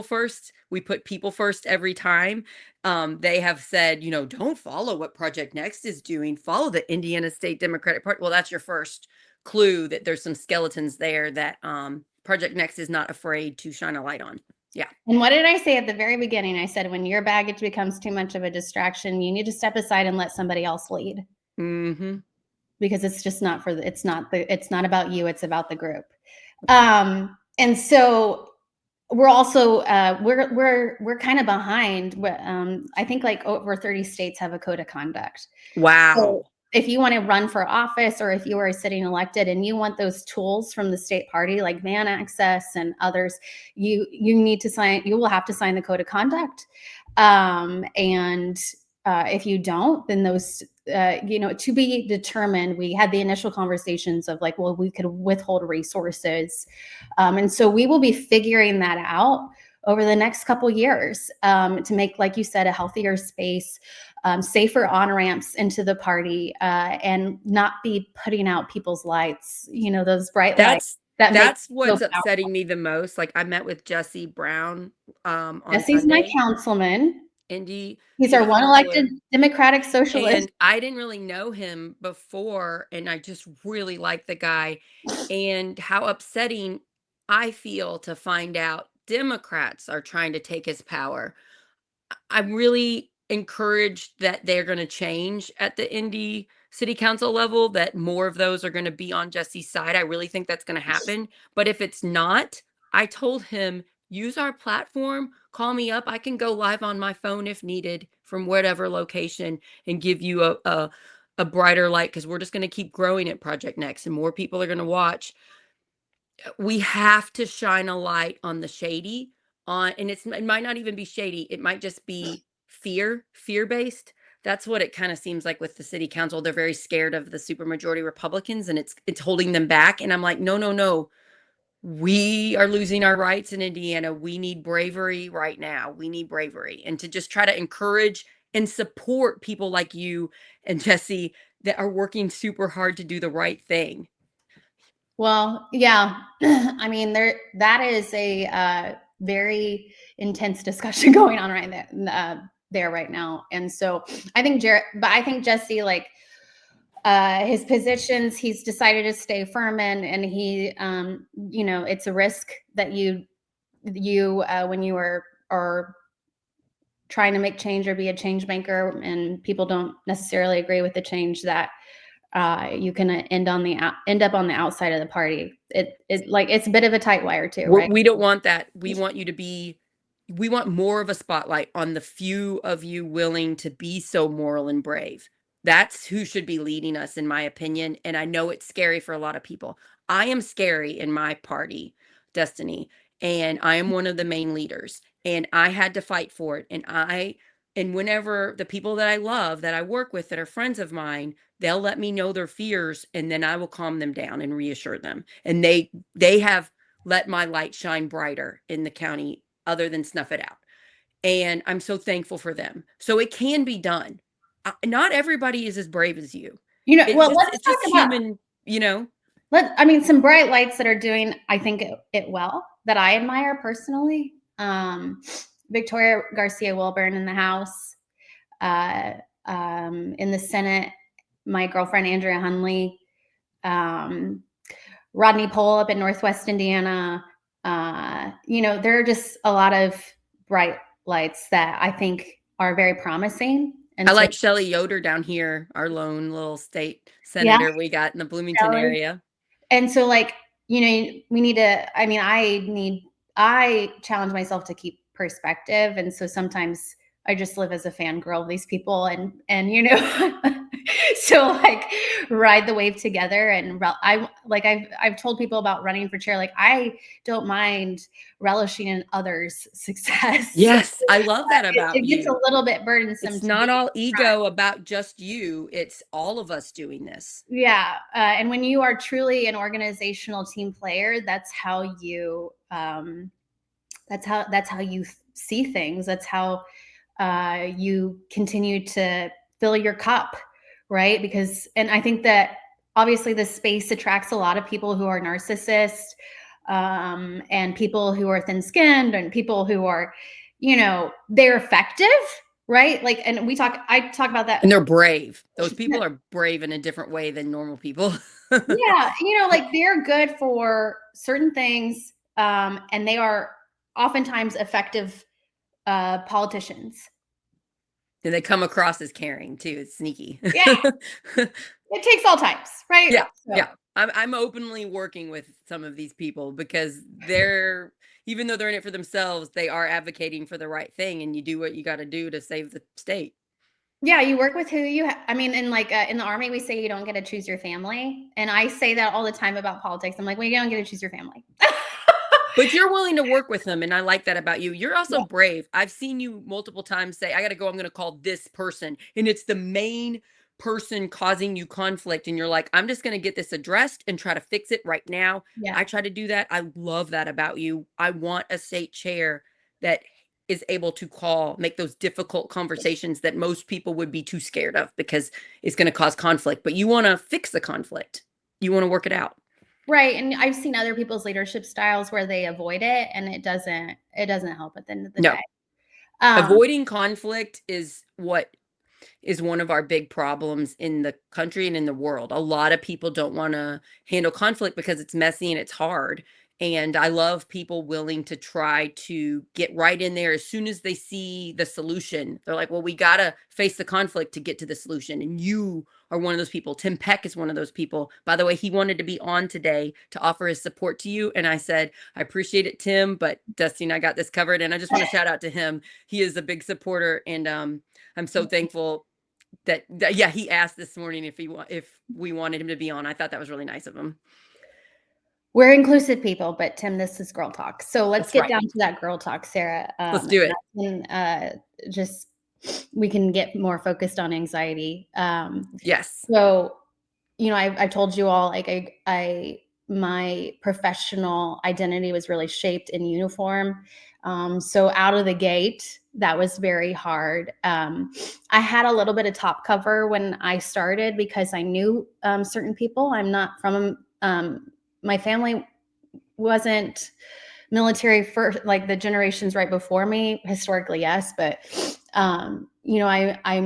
first. We put people first every time. They have said, don't follow what Project Next is doing. Follow the Indiana State Democratic Party. Well, that's your first clue that there's some skeletons there that Project Next is not afraid to shine a light on. Yeah. And what did I say at the very beginning? I said, when your baggage becomes too much of a distraction, you need to step aside and let somebody else lead. Mm-hmm. Because it's just not it's not about you. It's about the group. And so we're also, we're kind of behind. I think like over 30 states have a code of conduct. Wow. So if you want to run for office, or if you are sitting elected and you want those tools from the state party, like van access and others, you will have to sign the code of conduct. And if you don't, then those, to be determined. We had the initial conversations of like, well, we could withhold resources. And so we will be figuring that out over the next couple years, to make, like you said, a healthier space, safer on-ramps into the party, and not be putting out people's lights, those bright lights. That's what's upsetting me the most. Like I met with Jesse Brown on Jesse's Sunday. my councilman. Indy. He's our one elected Democratic socialist. And I didn't really know him before, and I just really like the guy. And how upsetting I feel to find out Democrats are trying to take his power. I'm really encouraged that they're going to change at the Indy City Council level, that more of those are going to be on Jesse's side. I really think that's going to happen. But if it's not, I told him, use our platform, call me up. I can go live on my phone if needed from whatever location and give you a brighter light, because we're just going to keep growing at Project Next and more people are going to watch. We have to shine a light on the shady, and it might not even be shady. It might just be fear-based. That's what it kind of seems like with the city council. They're very scared of the supermajority Republicans, and it's holding them back. And I'm like, no. We are losing our rights in Indiana. We need bravery right now. We need bravery, and to just try to encourage and support people like you and Jesse that are working super hard to do the right thing. Well, yeah. I mean, that is a very intense discussion going on right there right now. And so I think Jesse, like, his positions, he's decided to stay firm in, and he, it's a risk that you when you are trying to make change or be a change maker, and people don't necessarily agree with the change, that you can end up on the outside of the party. It's a bit of a tight wire too, right? We don't want that. We want more of a spotlight on the few of you willing to be so moral and brave. That's who should be leading us, in my opinion. And I know it's scary for a lot of people. I am scary in my party, Destiny, and I am one of the main leaders, and I had to fight for it. And whenever the people that I love, that I work with, that are friends of mine, they'll let me know their fears, and then I will calm them down and reassure them. And they have let my light shine brighter in the county, other than snuff it out. And I'm so thankful for them. So it can be done. Not everybody is as brave as you. Let's talk about human, some bright lights that are doing, I think, it well, that I admire personally. Victoria Garcia Wilburn in the House, in the Senate, my girlfriend Andrea Hunley, Rodney Pohl up in Northwest Indiana, there are just a lot of bright lights that I think are very promising. And I so, like Shelley Yoder down here, our lone little state yeah, senator we got in the Bloomington Kelly. area. And so, like, we need to, I challenge myself to keep perspective. And so sometimes I just live as a fangirl of these people so like ride the wave together. And I've told people about running for chair. Like, I don't mind relishing in others' success. Yes, I love that about It gets a you. little bit burdensome It's to be not all front. ego about just you. It's all of us doing this. Yeah, and when you are truly an organizational team player, that's how you see things. That's how you continue to fill your cup, right? Because, and I think that obviously this space attracts a lot of people who are narcissists, and people who are thin-skinned, and people who are, they're effective, right? Like, and I talk about that. And they're brave. Those people are brave in a different way than normal people. Yeah, like, they're good for certain things, and they are oftentimes effective politicians. And they come across as caring too. It's sneaky. Yeah, it takes all types, right? Yeah, So, yeah. I'm openly working with some of these people because even though they're in it for themselves, they are advocating for the right thing, and you do what you got to do to save the state. yeah, you work with who and like, in the Army, we say you don't get to choose your family. And I say that all the time about politics. I'm like, well, you don't get to choose your family. But you're willing to work with them, and I like that about you. You're also Yeah. brave. I've seen you multiple times say, "I gotta go, I'm gonna call this person," and it's the main person causing you conflict, and you're like, "I'm just gonna get this addressed and try to fix it right now." Yeah. I try to do that. I love that about you. I want a state chair that is able to make those difficult conversations that most people would be too scared of because it's gonna cause conflict, but you wanna fix the conflict. You wanna work it out. Right. And I've seen other people's leadership styles where they avoid it, and it doesn't help at the end of the No. day. Um, Avoiding conflict is what is one of our big problems in the country and in the world. A lot of people don't want to handle conflict because it's messy and it's hard. And I love people willing to try to get right in there as soon as they see the solution. They're like, well, we got to face the conflict to get to the solution. And you are one of those people. Tim Peck is one of those people. By the way, he wanted to be on today to offer his support to you. And I said, I appreciate it, Tim, but Dusty and I got this covered. And I just want to shout out to him. He is a big supporter. And I'm so thankful that yeah, he asked this morning if we wanted him to be on. I thought that was really nice of him. we're inclusive people, but Tim, this is girl talk. So let's That's get right. down to that girl talk, Sarah. Let's do it. And just we can get more focused on anxiety. Yes. So, I told you all, like, my professional identity was really shaped in uniform. So out of the gate, that was very hard. I had a little bit of top cover when I started because I knew certain people. I'm not from, my family wasn't military for like the generations right before me. Historically, yes, but I'm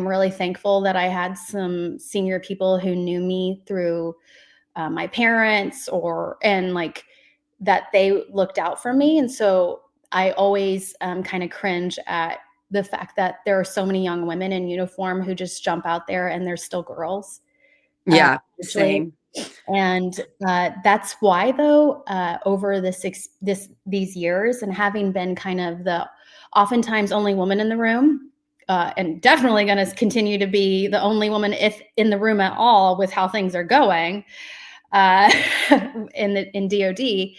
really thankful that I had some senior people who knew me through my parents and like that they looked out for me. And so I always kind of cringe at the fact that there are so many young women in uniform who just jump out there and they're still girls. Yeah, Usually. same. And that's why, though, over these years, and having been kind of the oftentimes only woman in the room, and definitely going to continue to be the only woman if in the room at all with how things are going in DoD,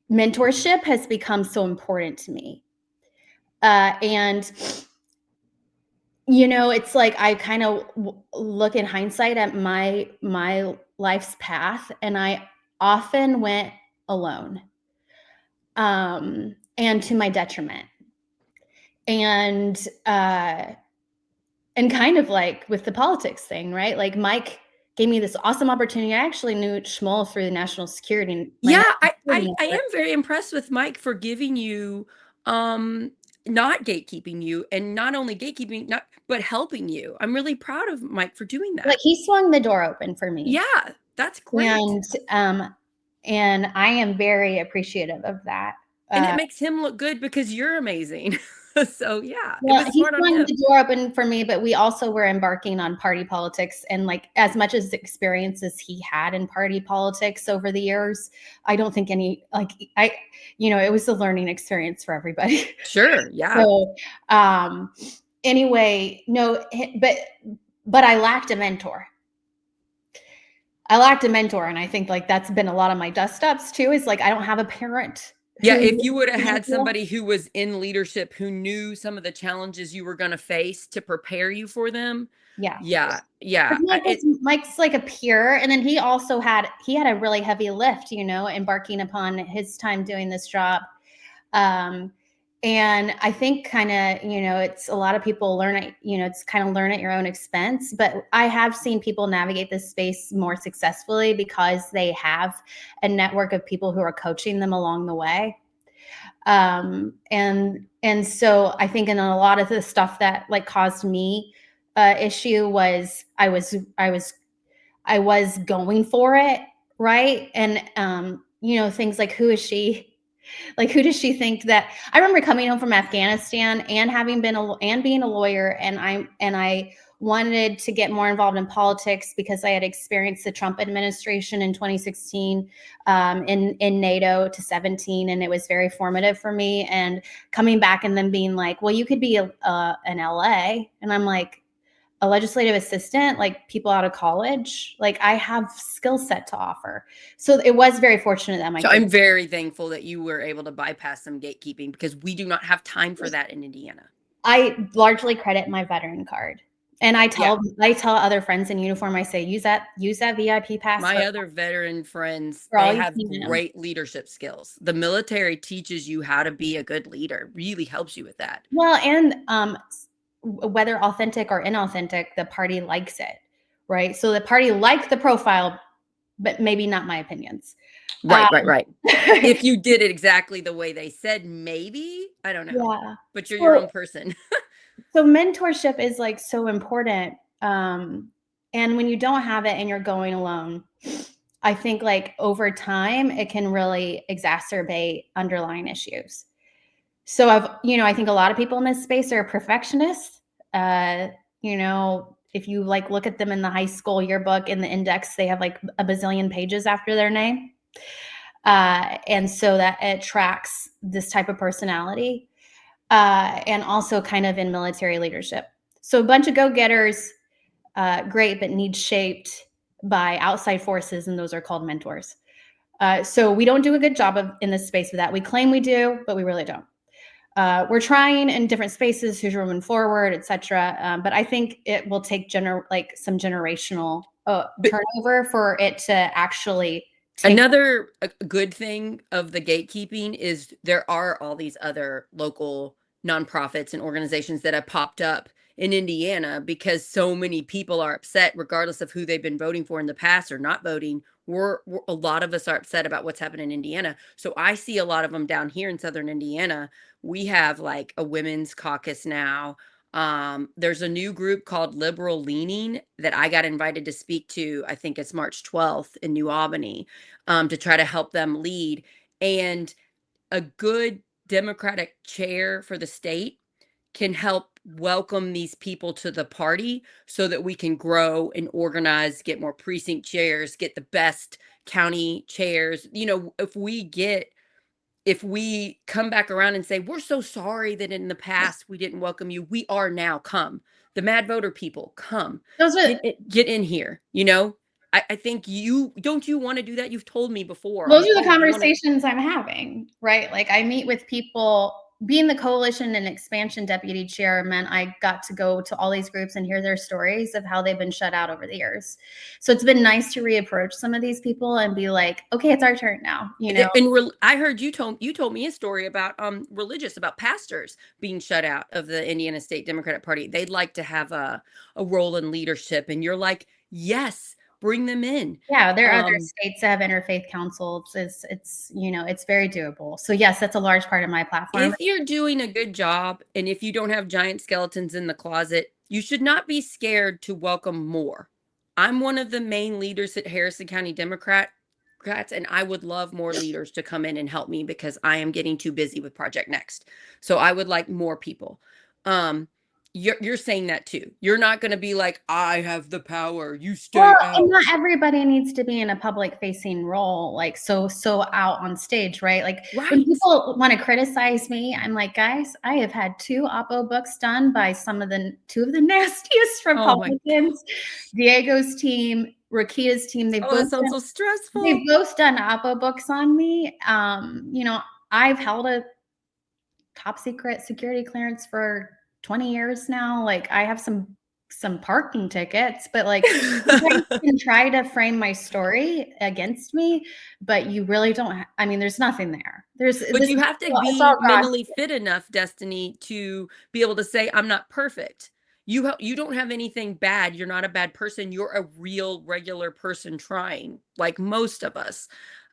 mentorship has become so important to me, and it's like I kind of look in hindsight at my life's path, and I often went alone, and to my detriment. And kind of like with the politics thing, right? Like, Mike gave me this awesome opportunity. I actually knew Schmoll through the national security. Yeah, I am very impressed with Mike for giving you not gatekeeping you, and not only gatekeeping, but helping you. I'm really proud of Mike for doing Like, that. he swung the door open for me. Yeah, that's great. And And I am very appreciative of that. And it makes him look good because you're amazing. So yeah, it Well, was he's smart on trying him. the door open for me, but we also were embarking on party politics. And like as much as experiences he had in party politics over the years, I don't think it was a learning experience for everybody. Sure, yeah. So anyway, no, but I lacked a mentor. And I think like that's been a lot of my dust ups too, is like I don't have a parent Yeah, who if you would have had somebody who was in leadership who knew some of the challenges you were gonna face to prepare you for them. yeah. Yeah, yeah. Mike's like a peer, and then he had a really heavy lift, embarking upon his time doing this job. And I think kind of, it's a lot of people learn it, it's kind of learn at your own expense. But I have seen people navigate this space more successfully because they have a network of people who are coaching them along the way. And so I think in a lot of the stuff that like caused me issue was I was going for it, right? And things like who is she? Like, who does she think that? I remember coming home from Afghanistan and being a lawyer, and I wanted to get more involved in politics because I had experienced the Trump administration in 2016 in NATO to 17, and it was very formative for me. And coming back and then being like, well, you could be an LA, and I'm like, a legislative assistant, like people out of college, like I have skill set to offer. So it was very fortunate that So I'm very thankful that you were able to bypass some gatekeeping because we do not have time for that in Indiana. I largely credit my veteran card. And I tell other friends in uniform, I say, use that VIP pass. My other veteran friends, For all they you have can. great leadership skills. The military teaches you how to be a good leader, really helps you with that. Well, and whether authentic or inauthentic, the party likes it, right? So the party liked the profile, but maybe not my opinions. Right. If you did it exactly the way they said, maybe, I don't know. Yeah. But you're your own person. So mentorship is like so important. And when you don't have it and you're going alone, I think like over time, it can really exacerbate underlying issues. So I think a lot of people in this space are perfectionists. If you like look at them in the high school yearbook in the index, they have like a bazillion pages after their name. And so that it tracks this type of personality. And also kind of in military leadership. So a bunch of go-getters, great, but need shaped by outside forces, and those are called mentors. So we don't do a good job in this space with that. We claim we do, but we really don't. We're trying in different spaces, who's moving forward, etc. But I think it will take some generational turnover for it to actually. Another good thing of the gatekeeping is there are all these other local nonprofits and organizations that have popped up in Indiana because so many people are upset, regardless of who they've been voting for in the past or not voting. A lot of us are upset about what's happened in Indiana. So I see a lot of them down here in Southern Indiana. We have like a women's caucus now. There's a new group called Liberal Leaning that I got invited to speak to. I think it's March 12th in New Albany, to try to help them lead. And a good Democratic chair for the state can help welcome these people to the party so that we can grow and organize, get more precinct chairs, get the best county chairs. If we come back around and say, we're so sorry that in the past we didn't welcome you, we are now, come. The mad voter people, come. Get in here, I think don't you want to do that? You've told me before. Those are the conversations I'm having, right? Like I meet with people. Being the coalition and expansion deputy chair meant I got to go to all these groups and hear their stories of how they've been shut out over the years. So it's been nice to reapproach some of these people and be like, okay, it's our turn now. And I heard you told me a story about about pastors being shut out of the Indiana State Democratic Party. They'd like to have a role in leadership, and you're like, yes, bring them in. Yeah, there are other states that have interfaith councils. It's very doable. So yes, that's a large part of my platform. If you're doing a good job and if you don't have giant skeletons in the closet, you should not be scared to welcome more. I'm one of the main leaders at Harrison County Democrat. and I would love more leaders to come in and help me because I am getting too busy with Project Next. So I would like more people. Um, you're saying that too. You're not going to be like, I have the power. You stay Well, and out. not everybody needs to be in a public facing role, like so out on stage, right? Like when Right. people want to criticize me, I'm like, guys, I have had 2 oppo books done by two of the nastiest Oh my Republicans. Diego's team, Rakita's team, Oh, that sounds so they've stressful. both done oppo books on me. You know, I've held a top secret security clearance for 20 years now. Like I have some parking tickets, but like you guys can try to frame my story against me, but you really don't. I mean, there's nothing there. But you have to It's be all God. mentally fit enough, Destiny, to be able to say, I'm not perfect. You don't have anything bad. You're not a bad person. You're a real regular person trying, like most of us.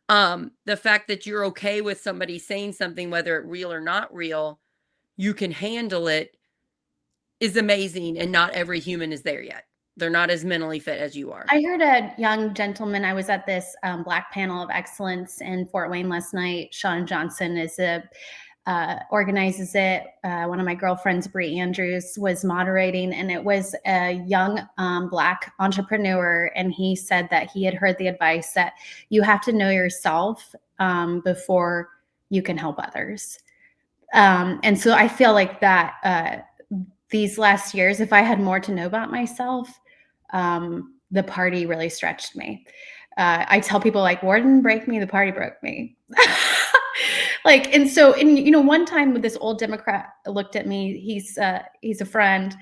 The fact that you're okay with somebody saying something, whether it real or not real, you can handle it is amazing. And not every human is there yet. They're not as mentally fit as you are. I heard a young gentleman. I was at this Black Panel of Excellence in Fort Wayne last night. Sean Johnson organizes it. One of my girlfriends, Bree Andrews, was moderating, and it was a young Black entrepreneur. And he said that he had heard the advice that you have to know yourself before you can help others. And so I feel like that these last years, if I had more to know about myself, the party really stretched me. I tell people like, war didn't break me, the party broke me. Like, and you know, one time with this old Democrat looked at me, he's a friend,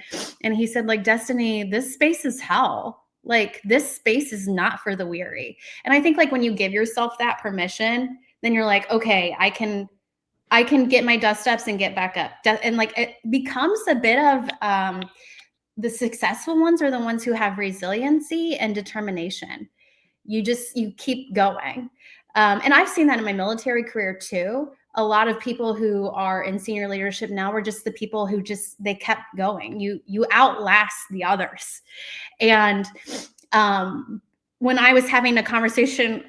and he said like, Destiny, this space is hell. Like this space is not for the weary. And I think like when you give yourself that permission, then you're like, okay, I can get my dust ups and get back up. And like, it becomes a bit of, the successful ones are the ones who have resiliency and determination. You keep going. And I've seen that in my military career too. A lot of people who are in senior leadership now were just the people who they kept going. You outlast the others. And when I was having a conversation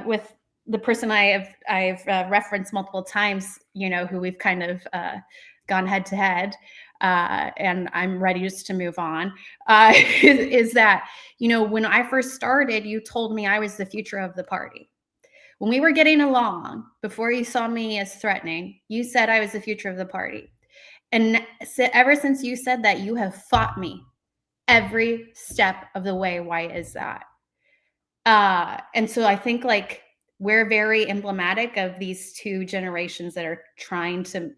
with the person I've referenced multiple times, you know, who we've kind of gone head to head, and I'm ready just to move on, is that, you know, when I first started, you told me I was the future of the party. When we were getting along, before you saw me as threatening, you said I was the future of the party. And ever since you said that, you have fought me every step of the way. Why is that? And so I think like we're very emblematic of these 2 generations that are trying to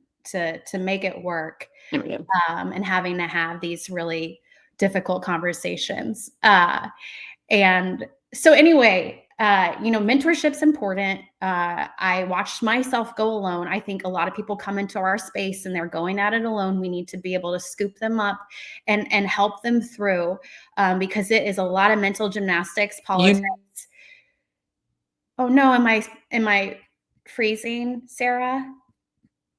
make it work, and having to have these really difficult conversations. And so anyway, you know, mentorship's important. I watched myself go alone. I think a lot of people come into our space and they're going at it alone. We need to be able to scoop them up and help them through, because it is a lot of mental gymnastics, politics. Oh no, am I freezing, Sarah?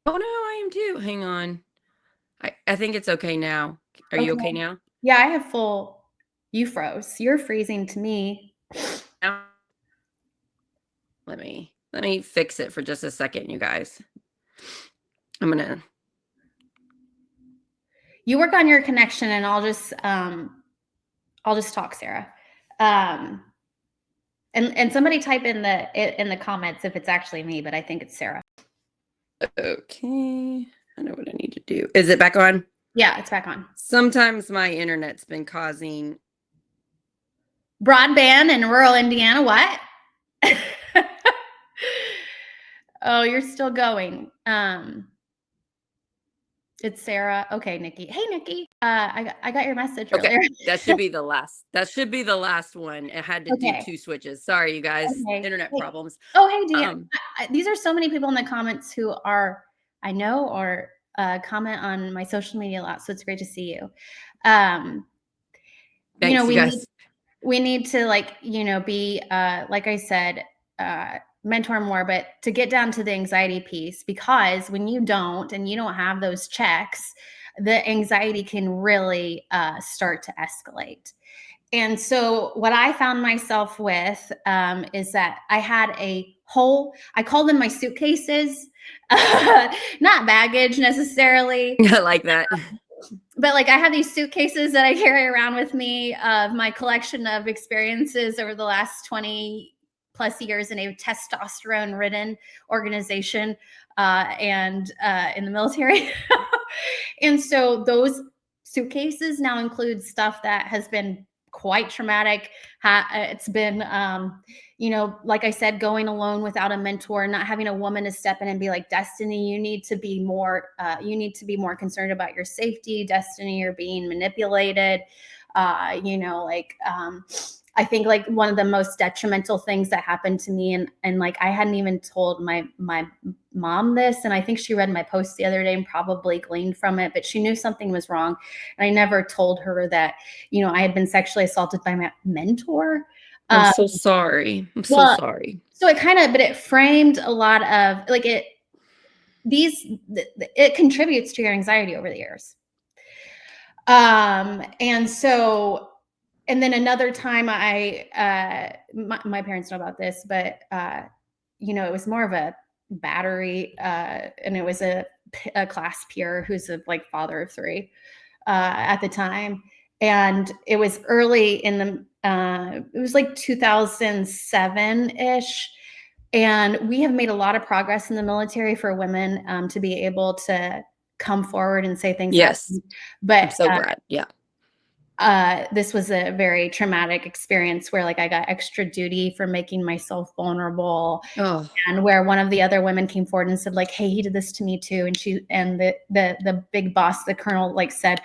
Oh no, I am too. Hang on. I think it's okay now. Are you okay now? Yeah, I have full. You froze. You're freezing to me. Now? Let me fix it for just a second, you guys. You work on your connection, and I'll just talk, Sarah. And somebody type in the comments if it's actually me, but I think it's Sarah. Okay. I know what I need to do. Is it back on? Yeah, it's back on. Sometimes my internet's been causing broadband in rural Indiana. What? Oh, you're still going. It's Sarah. Okay, Nikki. Hey, Nikki. I got your message earlier. That should be the last. That should be the last one. It had to do 2 switches. Sorry, you guys. Okay. Internet problems. Oh, hey, Deanna. These are so many people in the comments who are, I know, or comment on my social media a lot. So it's great to see you. Thanks, you know, you guys. We need to, like, you know, be like I said, mentor more, but to get down to the anxiety piece, because when you don't and you don't have those checks, the anxiety can really start to escalate. And so what I found myself with is that I had I call them my suitcases, not baggage necessarily, I like that. but like I have these suitcases that I carry around with me of my collection of experiences over the last 20 plus years in a testosterone ridden organization and in the military. And so those suitcases now include stuff that has been quite traumatic. It's been, like I said, going alone without a mentor, not having a woman to step in and be like, Destiny, you need to be more concerned about your safety. Destiny, you're being manipulated. I think like one of the most detrimental things that happened to me, and like I hadn't even told my mom this, and I think she read my post the other day and probably gleaned from it, but she knew something was wrong, and I never told her that I had been sexually assaulted by my mentor. I'm so sorry. I'm so sorry. So it framed a lot of like it contributes to your anxiety over the years. And then another time my parents know about this, but it was more of a battery, and it was a class peer who's a like father of three at the time. And it was early in it was like 2007-ish. And we have made a lot of progress in the military for women to be able to come forward and say things. Yes. But I'm so glad. Yeah. This was a very traumatic experience where like I got extra duty for making myself vulnerable. Oh. And where one of the other women came forward and said like, hey, he did this to me too. And the big boss, the colonel, like said,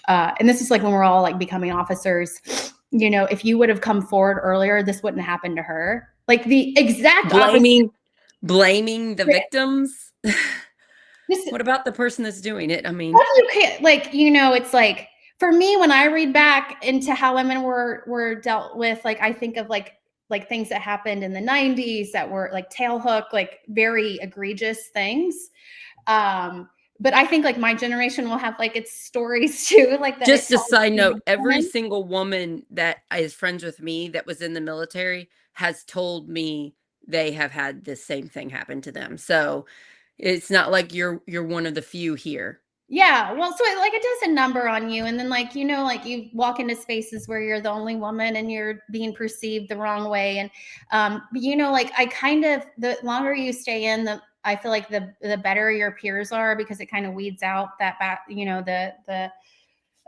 and this is like when we're all like becoming officers, if you would have come forward earlier, this wouldn't happen to her. Like the exact blaming the victims. What about the person that's doing it? I mean, it's like, for me, when I read back into how women were dealt with, like I think of like things that happened in the 90s that were like tail hook, like very egregious things. But I think like my generation will have like its stories too. Like that. Just a side note, every single woman that is friends with me that was in the military has told me they have had the same thing happen to them. So it's not like you're one of the few here. Yeah, well, so it does a number on you, and then like you walk into spaces where you're the only woman and you're being perceived the wrong way, and like I kind of, the longer you stay in, I feel like the better your peers are, because it kind of weeds out that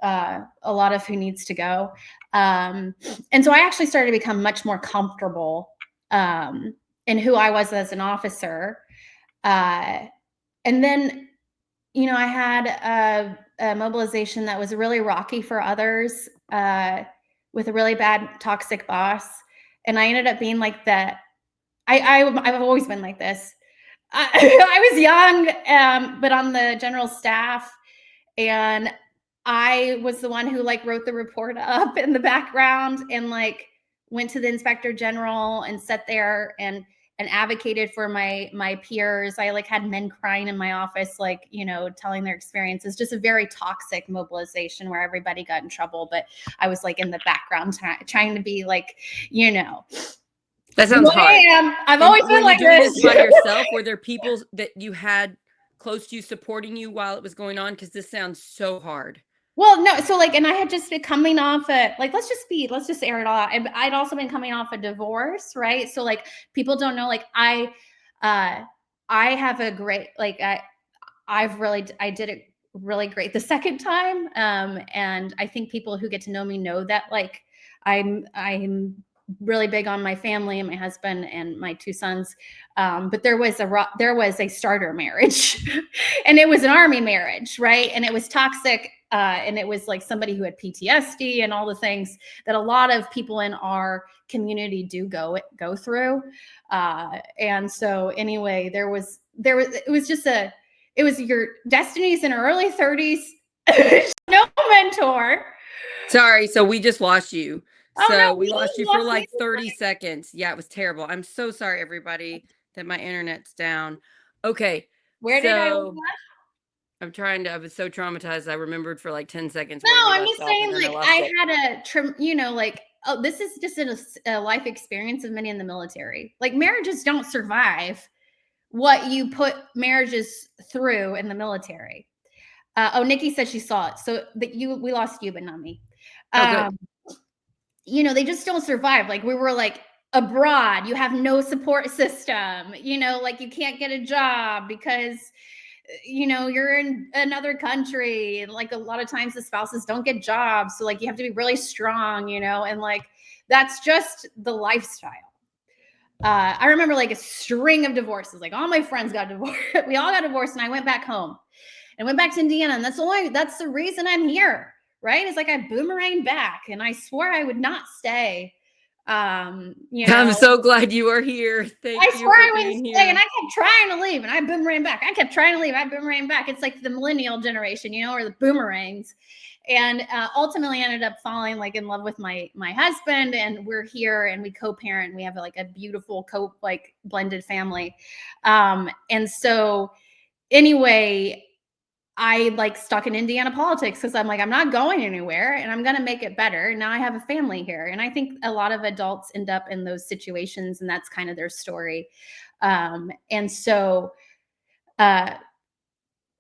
a lot of who needs to go, and so I actually started to become much more comfortable in who I was as an officer, and then. I had a mobilization that was really rocky for others with a really bad toxic boss. And I ended up being like I've always been like this. I was young, but on the general staff. And I was the one who like wrote the report up in the background and like went to the inspector general and sat there and advocated for my peers. I like had men crying in my office, like, telling their experiences, just a very toxic mobilization where everybody got in trouble. But I was like in the background trying to be like, That sounds hard. I've always been like this. By yourself? Were there people that you had close to you supporting you while it was going on? Because this sounds so hard. Well, no. So like, and I had just been coming off let's just air it all out. I'd also been coming off a divorce, right? So like, people don't know, like I have a great, like I did it really great the second time. And I think people who get to know me know that like, I'm really big on my family and my husband and my two sons. But there was a starter marriage and it was an Army marriage, right? And it was toxic. And it was like somebody who had PTSD and all the things that a lot of people in our community do go through. And so anyway, it was your Destiny's in her early 30s, no mentor. Sorry, so we just lost you. We lost you for like 30 seconds. Yeah, it was terrible. I'm so sorry, everybody, that my internet's down. Okay. Where did I lose? I was so traumatized. I remembered for like 10 seconds No, where we I'm left just off, saying, and then I like, lost I it. had like, oh, this is just a life experience of many in the military. Like, marriages don't survive what you put marriages through in the military. Nikki said she saw it. So we lost you, but not me. Oh, good. They just don't survive. Like, we were like abroad, you have no support system, like you can't get a job because you're in another country, and like a lot of times the spouses don't get jobs, so like you have to be really strong, and like that's just the lifestyle. I remember like a string of divorces. Like, all my friends got divorced. We all got divorced, and I went back home and went back to Indiana, and that's the reason I'm here, right? It's like I boomeranged back, and I swore I would not stay. I'm so glad you are here. Thank you for being here. And I kept trying to leave, and I boomerang back. I kept trying to leave. I boomerang back. It's like the millennial generation, or the boomerangs. And ultimately ended up falling like in love with my husband, and we're here, and we co-parent. We have like a beautiful blended family. And so anyway, I like stuck in Indiana politics because I'm like, I'm not going anywhere, and I'm going to make it better. Now I have a family here. And I think a lot of adults end up in those situations, and that's kind of their story. And so I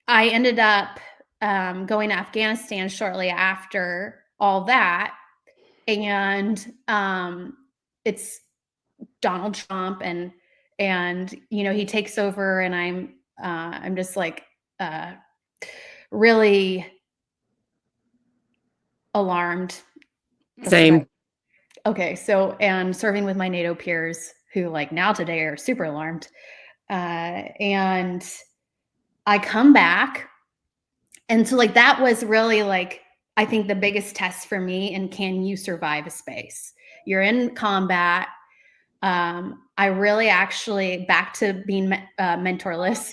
ended up going to Afghanistan shortly after all that. And it's Donald Trump, and he takes over, and I'm just like really alarmed. Same. Okay, so, and serving with my NATO peers who like now today are super alarmed. And I come back, and so like that was really like, I think the biggest test for me, and can you survive a space? You're in combat. I really actually, back to being mentorless.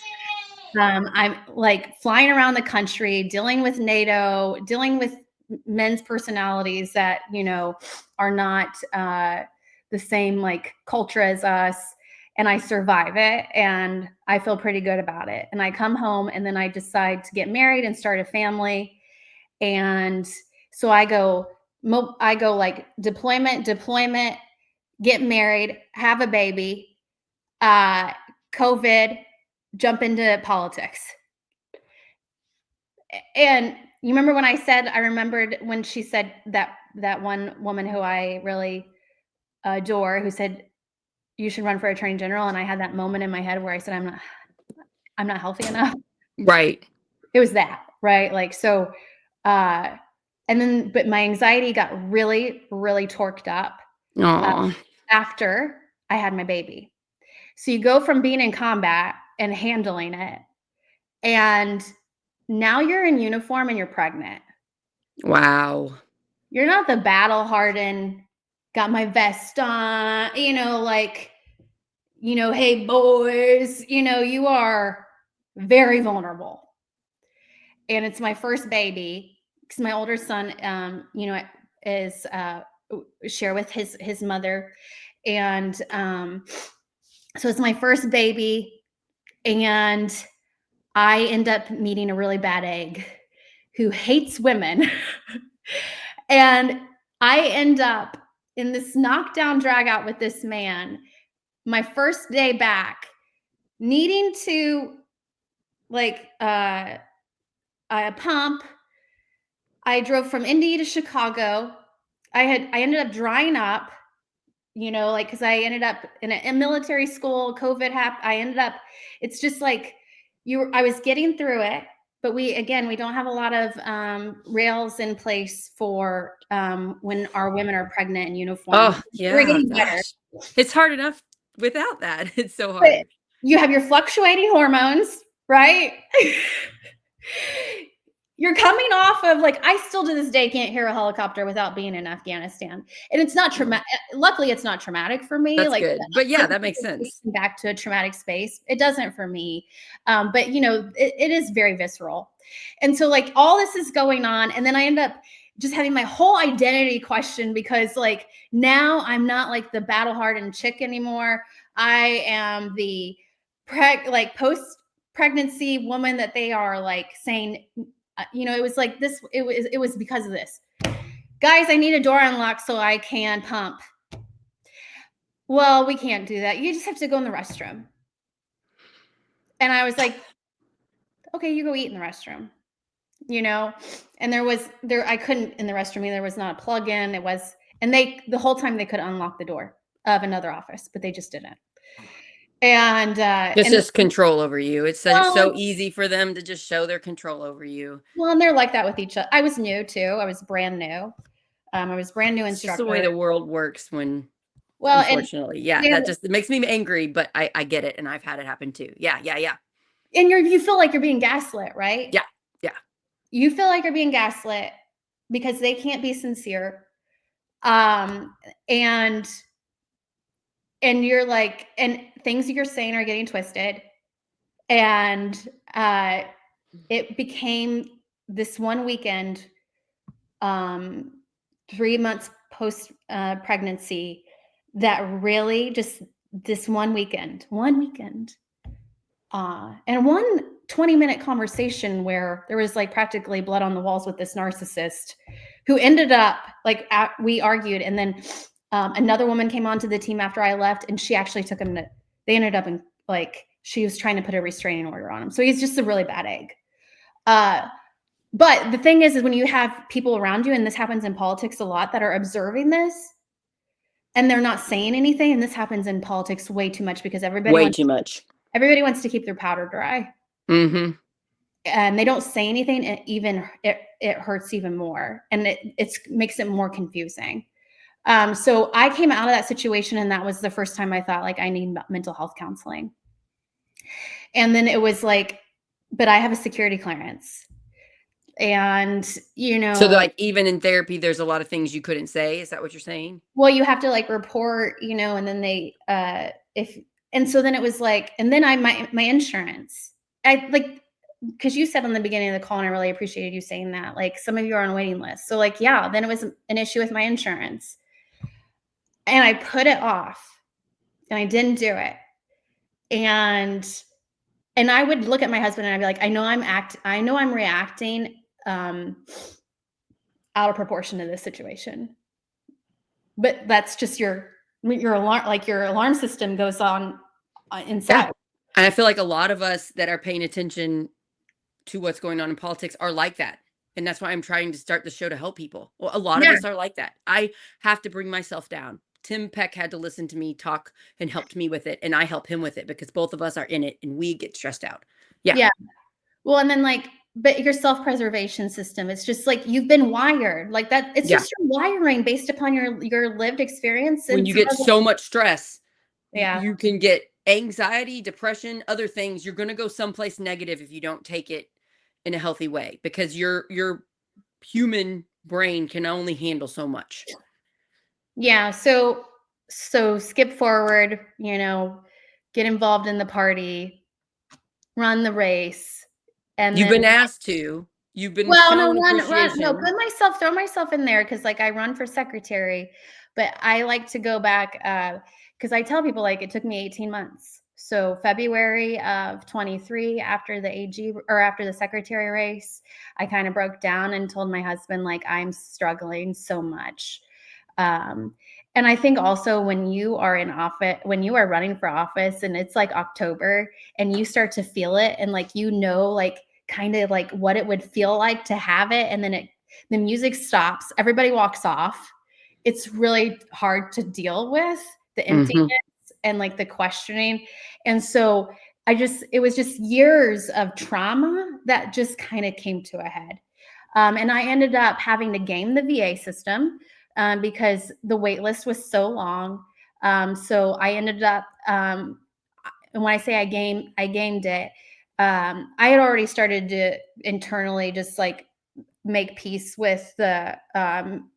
I'm like flying around the country, dealing with NATO, dealing with men's personalities that, are not the same like culture as us. And I survive it, and I feel pretty good about it. And I come home, and then I decide to get married and start a family. And so I go like deployment, get married, have a baby, COVID, jump into politics. And you remember when I remembered when she said that one woman who I really adore, who said, you should run for attorney general. And I had that moment in my head where I said, I'm not healthy enough. Right. It was that, right? Like, so, but my anxiety got really, really torqued up after I had my baby. So you go from being in combat and handling it, and now you're in uniform and you're pregnant. Wow. You're not the battle hardened, got my vest on, like, hey boys, you are very vulnerable. And it's my first baby, because my older son, is share with his mother. And so it's my first baby, and I end up meeting a really bad egg who hates women. And I end up in this knockdown drag out with this man, my first day back, needing to like a pump. I drove from Indy to Chicago. I ended up drying up, because I ended up in a military school. COVID happened. It's just like I was getting through it, but we don't have a lot of rails in place for when our women are pregnant in uniform. Oh, yeah. We're getting better. It's hard enough without that. It's so hard. But you have your fluctuating hormones, right? You're coming off of like, I still to this day can't hear a helicopter without being in Afghanistan. And it's not traumatic. Luckily, it's not traumatic for me. That's like good. But yeah, that makes sense. Back to a traumatic space. It doesn't for me. But it is very visceral. And so like all this is going on. And then I end up just having my whole identity questioned, because like now I'm not like the battle hardened chick anymore. I am the post pregnancy woman that they are like saying, it was like this, it was because of this. Guys, I need a door unlocked so I can pump. Well, we can't do that. You just have to go in the restroom. And I was like, okay, you go eat in the restroom, and I couldn't in the restroom either. There was not a plug-in. And the whole time they could unlock the door of another office, but they just didn't. And it's just control over you. It's so easy for them to just show their control over you. Well, and they're like that with each other. I was new too. I was brand new. I was brand new instructor. It's just the way the world works unfortunately. That just, it makes me angry, but I get it. And I've had it happen too. Yeah. And you feel like you're being gaslit, right? Yeah. You feel like you're being gaslit because they can't be sincere. And you're like, and things you're saying are getting twisted. And it became this one weekend, 3 months post pregnancy, that really just this one weekend, and one 20-minute conversation where there was like practically blood on the walls with this narcissist who ended up like we argued, and then another woman came onto the team after I left, and she actually took him they ended up in like, she was trying to put a restraining order on him. So he's just a really bad egg. But the thing is when you have people around you, and this happens in politics a lot, that are observing this and they're not saying anything. And this happens in politics way too much because everybody wants to keep their powder dry. Mm-hmm. And they don't say anything. And it hurts even more. And it makes it more confusing. So I came out of that situation, and that was the first time I thought like, I need mental health counseling. And then it was like, but I have a security clearance. And, so like even in therapy, there's a lot of things you couldn't say. Is that what you're saying? Well, you have to like report, and then they, and so then it was like, and then my insurance, because you said on the beginning of the call, and I really appreciated you saying that, like some of you are on waiting lists. So like, yeah, then it was an issue with my insurance, and I put it off, and I didn't do it. And I would look at my husband and I'd be like, I know I'm reacting out of proportion to this situation, but that's just your alarm, like your alarm system goes on inside. Yeah. And I feel like a lot of us that are paying attention to what's going on in politics are like that. And that's why I'm trying to start the show to help people. Well, a lot of us are like that. I have to bring myself down. Tim Peck had to listen to me talk and helped me with it. And I help him with it because both of us are in it and we get stressed out. Yeah. Well, and then like, but your self-preservation system, it's just like, you've been wired like that. It's just your wiring based upon your lived experience. When you get so much stress, yeah, you can get anxiety, depression, other things. You're going to go someplace negative if you don't take it in a healthy way, because your human brain can only handle so much. Yeah. So skip forward, get involved in the party, run the race. And you've been asked to, you've been throw myself in there. Cause like I run for secretary, but I like to go back, cause I tell people like it took me 18 months. So February of 23, after the AG or after the secretary race, I kind of broke down and told my husband, like, I'm struggling so much. And I think also when you are in office, when you are running for office and it's like October and you start to feel it and like, like kind of like what it would feel like to have it. And then the music stops, everybody walks off. It's really hard to deal with the emptiness and like the questioning. And so it was just years of trauma that just kind of came to a head. And I ended up having to game the VA system because the wait list was so long. So I ended up, and when I say I gamed it, I had already started to internally just like make peace with the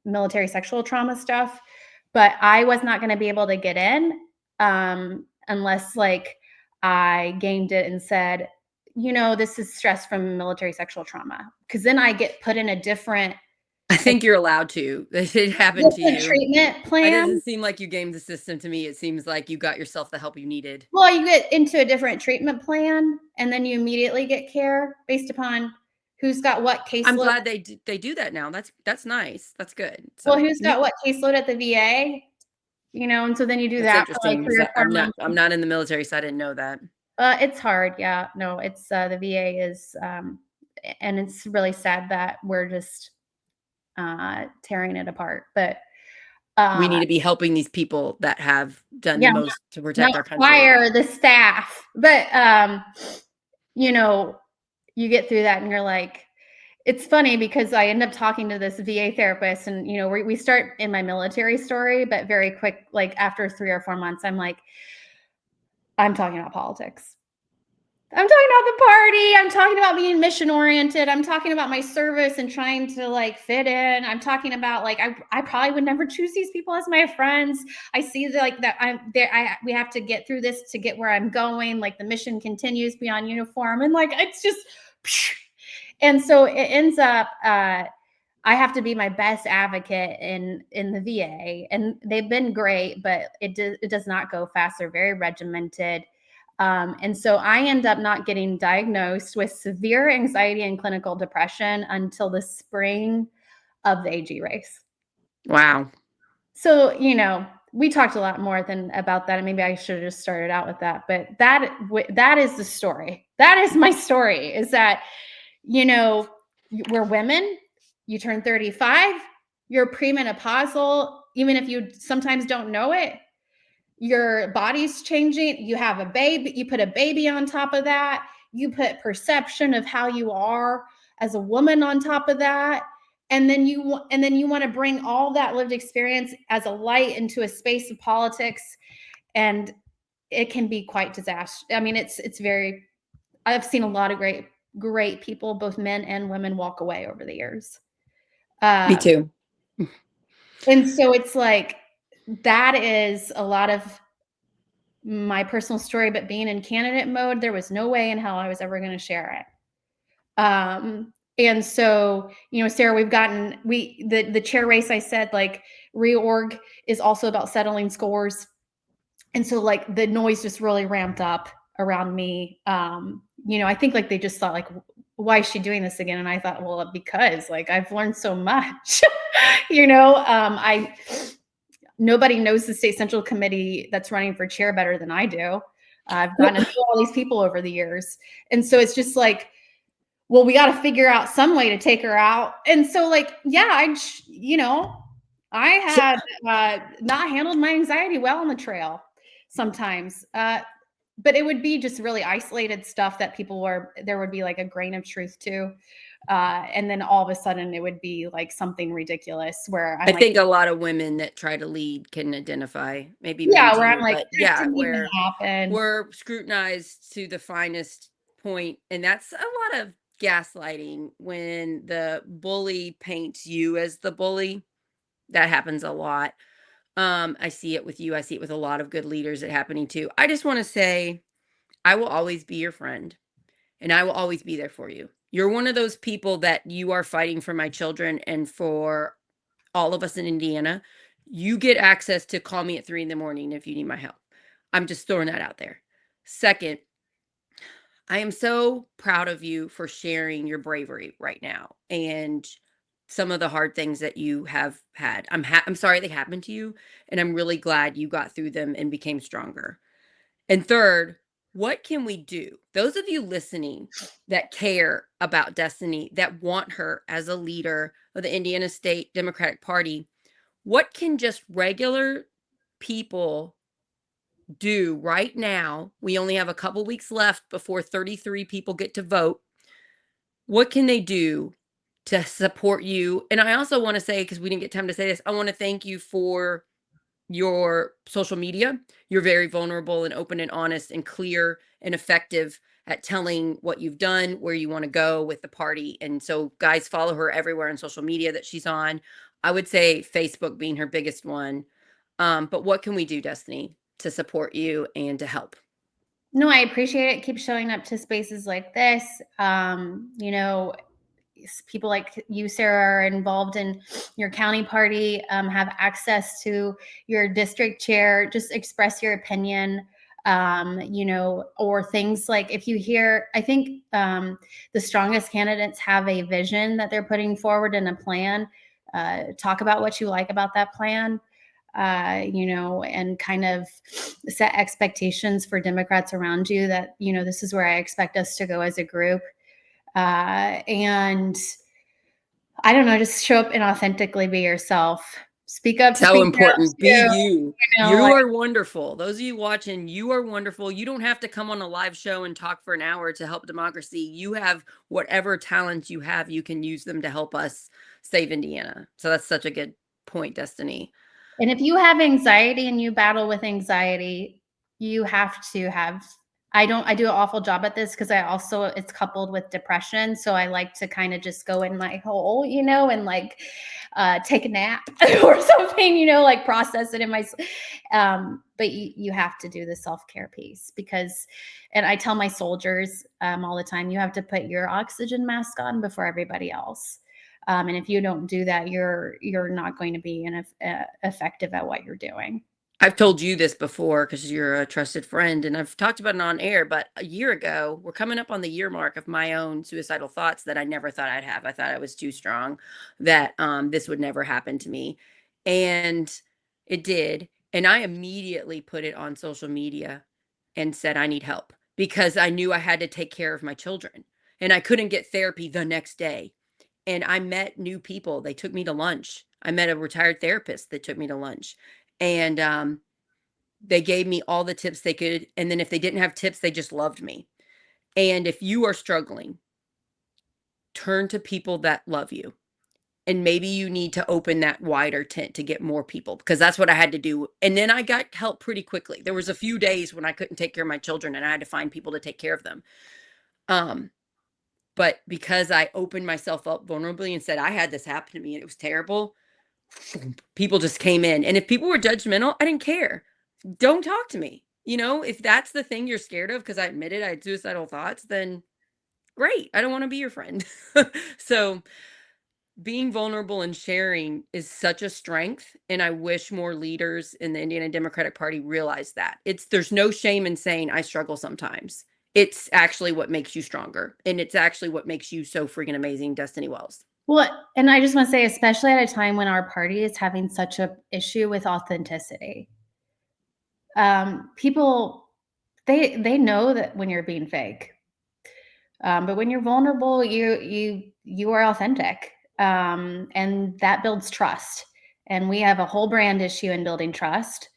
military sexual trauma stuff, but I was not going to be able to get in unless like I gamed it and said, this is stress from military sexual trauma. Because then I get put in a different I think you're allowed to. It happened to Different you. treatment It plan. doesn't seem like you gamed the system to me. It seems like you got yourself the help you needed. Well, you get into a different treatment plan, and then you immediately get care based upon who's got what I'm caseload. glad they do that now. That's nice. That's good. Well, So who's got what caseload at the VA, and so then you do that's that for like interesting. 3 or 4 months. I'm not in the military, so I didn't know that. It's hard, yeah. No, it's the VA is, and it's really sad that we're just tearing it apart. But We um, need to be helping these people that have done the yeah, most to not protect our country. fire the staff, but you know, you get through that, and you're like, it's funny because I end up talking to this VA therapist, and we start in my military story, but very quick, like after 3 or 4 months, I'm like, I'm talking about politics. I'm talking about the party. I'm talking about being mission oriented. I'm talking about my service and trying to like fit in. I'm talking about like I probably would never choose these people as my friends. I see that I'm there. We have to get through this to get where I'm going. Like the mission continues beyond uniform, and like it's just, and so it ends up. I have to be my best advocate in the VA, and they've been great, but it does not go fast. They're very regimented. And so I end up not getting diagnosed with severe anxiety and clinical depression until the spring of the AG race. Wow. So, we talked a lot more than about that. And maybe I should have just started out with that. But that is the story. That is my story, is that, we're women. You turn 35, you're premenopausal, even if you sometimes don't know it. Your body's changing. You have a baby, you put a baby on top of that. You put perception of how you are as a woman on top of that. And then you want to bring all that lived experience as a light into a space of politics. And it can be quite disastrous. I mean, it's very, I've seen a lot of great people, both men and women, walk away over the years. Me too. And so it's like, that is a lot of my personal story, but being in candidate mode, there was no way in hell I was ever going to share it. And so, Sarah, the chair race, I said, like, reorg is also about settling scores. And so like the noise just really ramped up around me. I think like they just thought like, why is she doing this again? And I thought, well, because like I've learned so much, nobody knows the state central committee that's running for chair better than I do. I've gotten to know all these people over the years. And so it's just like, well, we got to figure out some way to take her out. And so like, yeah, I had not handled my anxiety well on the trail sometimes. But it would be just really isolated stuff that there would be like a grain of truth to. And then all of a sudden it would be like something ridiculous where I think a lot of women that try to lead can identify, maybe men yeah, where I'm too, like, but that yeah, didn't even where happen. we're scrutinized to the finest point, and that's a lot of gaslighting when the bully paints you as the bully. That happens a lot. I see it with you. I see it with a lot of good leaders it happening too. I just want to say I will always be your friend and I will always be there for you. You're one of those people that you are fighting for my children and for all of us in Indiana. You get access to call me at 3 in the morning if you need my help. I'm just throwing that out there. Second, I am so proud of you for sharing your bravery right now and some of the hard things that you have had. I'm sorry they happened to you, and I'm really glad you got through them and became stronger. And third, what can we do? Those of you listening that care about Destiny, that want her as a leader of the Indiana State Democratic Party, what can just regular people do right now? We only have a couple weeks left before 33 people get to vote. What can they do to support you? And I also want to say, because we didn't get time to say this, I want to thank you for your social media. You're very vulnerable and open and honest and clear and effective at telling what you've done, where you want to go with the party. And so, guys, follow her everywhere on social media that she's on. I would say Facebook being her biggest one. But what can we do, Destiny, to support you and to help? No, I appreciate it. Keep showing up to spaces like this. people like you, Sarah, are involved in your county party, have access to your district chair, just express your opinion. Or things like, if you hear, I think the strongest candidates have a vision that they're putting forward and a plan. Talk about what you like about that plan, and kind of set expectations for Democrats around you that, this is where I expect us to go as a group. And I don't know, just show up and authentically be yourself. Speak up. So important. Be you. You like, are wonderful. Those of you watching, you are wonderful. You don't have to come on a live show and talk for an hour to help democracy. You have whatever talents you have, you can use them to help us save Indiana. So that's such a good point, Destiny. And if you have anxiety and you battle with anxiety, you have to have, I do an awful job at this because it's coupled with depression. So I like to kind of just go in my hole, and like take a nap or something, like process it in my, but you have to do the self-care piece and I tell my soldiers all the time, you have to put your oxygen mask on before everybody else. And if you don't do that, you're not going to be effective at what you're doing. I've told you this before because you're a trusted friend, and I've talked about it on air, but a year ago, we're coming up on the year mark of my own suicidal thoughts that I never thought I'd have. I thought I was too strong, that this would never happen to me. And it did. And I immediately put it on social media and said, I need help, because I knew I had to take care of my children and I couldn't get therapy the next day. And I met new people. They took me to lunch. I met a retired therapist that took me to lunch. And they gave me all the tips they could. And then if they didn't have tips, they just loved me. And if you are struggling, turn to people that love you. And maybe you need to open that wider tent to get more people, because that's what I had to do. And then I got help pretty quickly. There was a few days when I couldn't take care of my children and I had to find people to take care of them. But because I opened myself up vulnerably and said, I had this happen to me and it was terrible, people just came in. And if people were judgmental, I didn't care. Don't talk to me. If that's the thing you're scared of, because I admitted I had suicidal thoughts, then great. I don't want to be your friend. So being vulnerable and sharing is such a strength. And I wish more leaders in the Indiana Democratic Party realize that. There's no shame in saying I struggle sometimes. It's actually what makes you stronger. And it's actually what makes you so freaking amazing, Destiny Wells. Well, and I just want to say, especially at a time when our party is having such an issue with authenticity, people, they know that when you're being fake, but when you're vulnerable, you are authentic, and that builds trust. And we have a whole brand issue in building trust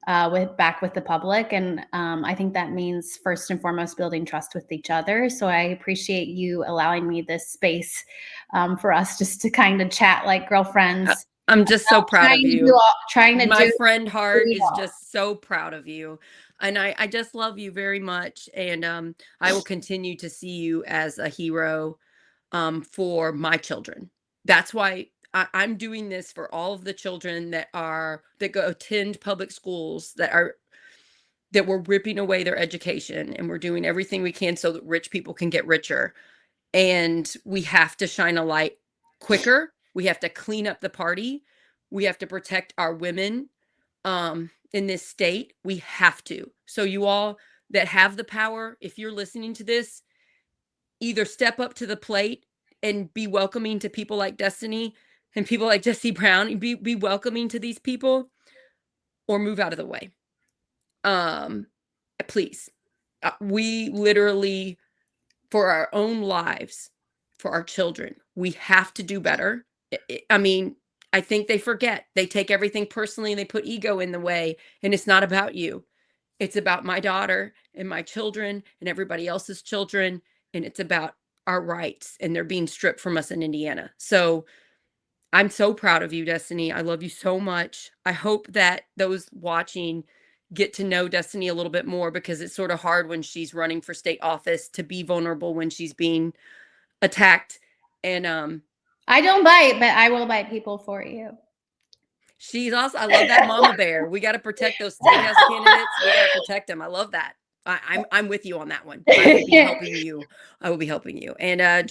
with the public, and I think that means first and foremost building trust with each other. So I appreciate you allowing me this space for us just to kind of chat like girlfriends. I'm just so proud of you. My friend heart is all. just so proud of you. And I just love you very much. And I will continue to see you as a hero for my children. That's why I'm doing this for all of the children that go attend public schools that we're ripping away their education, and we're doing everything we can so that rich people can get richer. And we have to shine a light quicker. We have to clean up the party. We have to protect our women in this state. We have to. So you all that have the power, if you're listening to this, either step up to the plate and be welcoming to people like Destiny and people like Jesse Brown, be welcoming to these people, or move out of the way. Please. We literally, for our own lives, for our children, we have to do better. I mean, I think they forget. They take everything personally and they put ego in the way, and it's not about you. It's about my daughter and my children and everybody else's children, and it's about our rights, and they're being stripped from us in Indiana. So I'm so proud of you, Destiny. I love you so much. I hope that those watching get to know Destiny a little bit more, because it's sort of hard when she's running for state office to be vulnerable when she's being attacked. And I don't bite, but I will bite people for you. She's also, I love that mama bear. We got to protect those state house candidates. We got to protect them. I love that. I'm with you on that one. I will be helping you. I will be helping you. And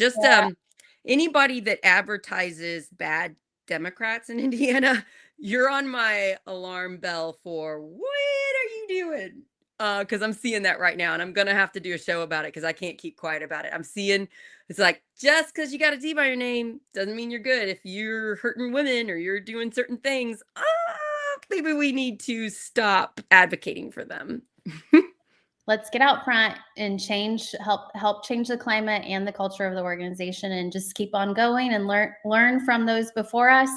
anybody that advertises bad Democrats in Indiana, you're on my alarm bell for what are you doing? Because I'm seeing that right now, and I'm gonna have to do a show about it because I can't keep quiet about it. I'm seeing it's like just because you got a D by your name doesn't mean you're good. If you're hurting women or you're doing certain things, maybe we need to stop advocating for them. Let's get out front and help change the climate and the culture of the organization, and just keep on going and learn from those before us.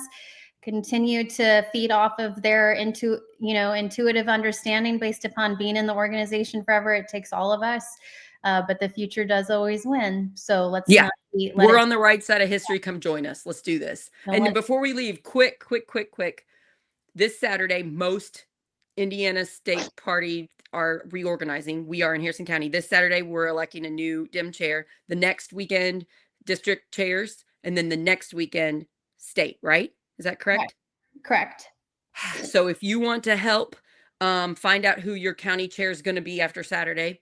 Continue to feed off of their intuitive understanding based upon being in the organization forever. It takes all of us, but the future does always win. So let's Yeah. not We're on the right side of history. Come join us. Let's do this. And then let before we leave, quick. This Saturday, most Indiana State Party are reorganizing. We are in Harrison County. This Saturday, we're electing a new Dem chair. The next weekend, district chairs, and then the next weekend, state, right? Is that correct? correct. So if you want to help find out who your county chair is going to be after Saturday,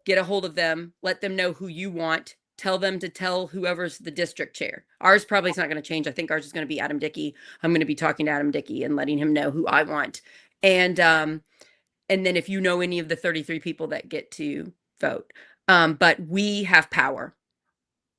get a hold of them, let them know who you want, tell them to tell whoever's the district chair. Ours probably is not going to change. I think ours is going to be Adam Dickey. I'm going to be talking to Adam Dickey and letting him know who I want. And then if you know any of the 33 people that get to vote, but we have power.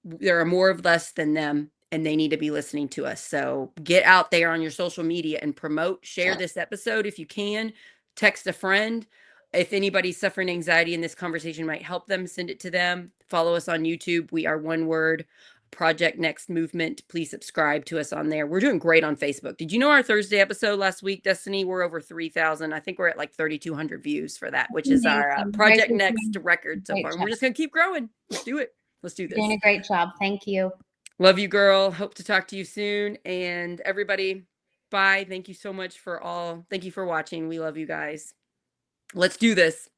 There are more of us than them, and they need to be listening to us. So get out there on your social media and promote, share this episode if you can, text a friend. If anybody's suffering anxiety and this conversation might help them, send it to them. Follow us on YouTube. We are one word, Project Next Movement. Please subscribe to us on there. We're doing great on Facebook. Did you know our Thursday episode last week, Destiny? We're over 3,000. I think we're at like 3,200 views for that, which is our Project Next record so far. And we're just going to keep growing. Let's do it. Let's do this. You're doing a great job. Thank you. Love you, girl. Hope to talk to you soon. And everybody, bye. Thank you so much for all. Thank you for watching. We love you guys. Let's do this.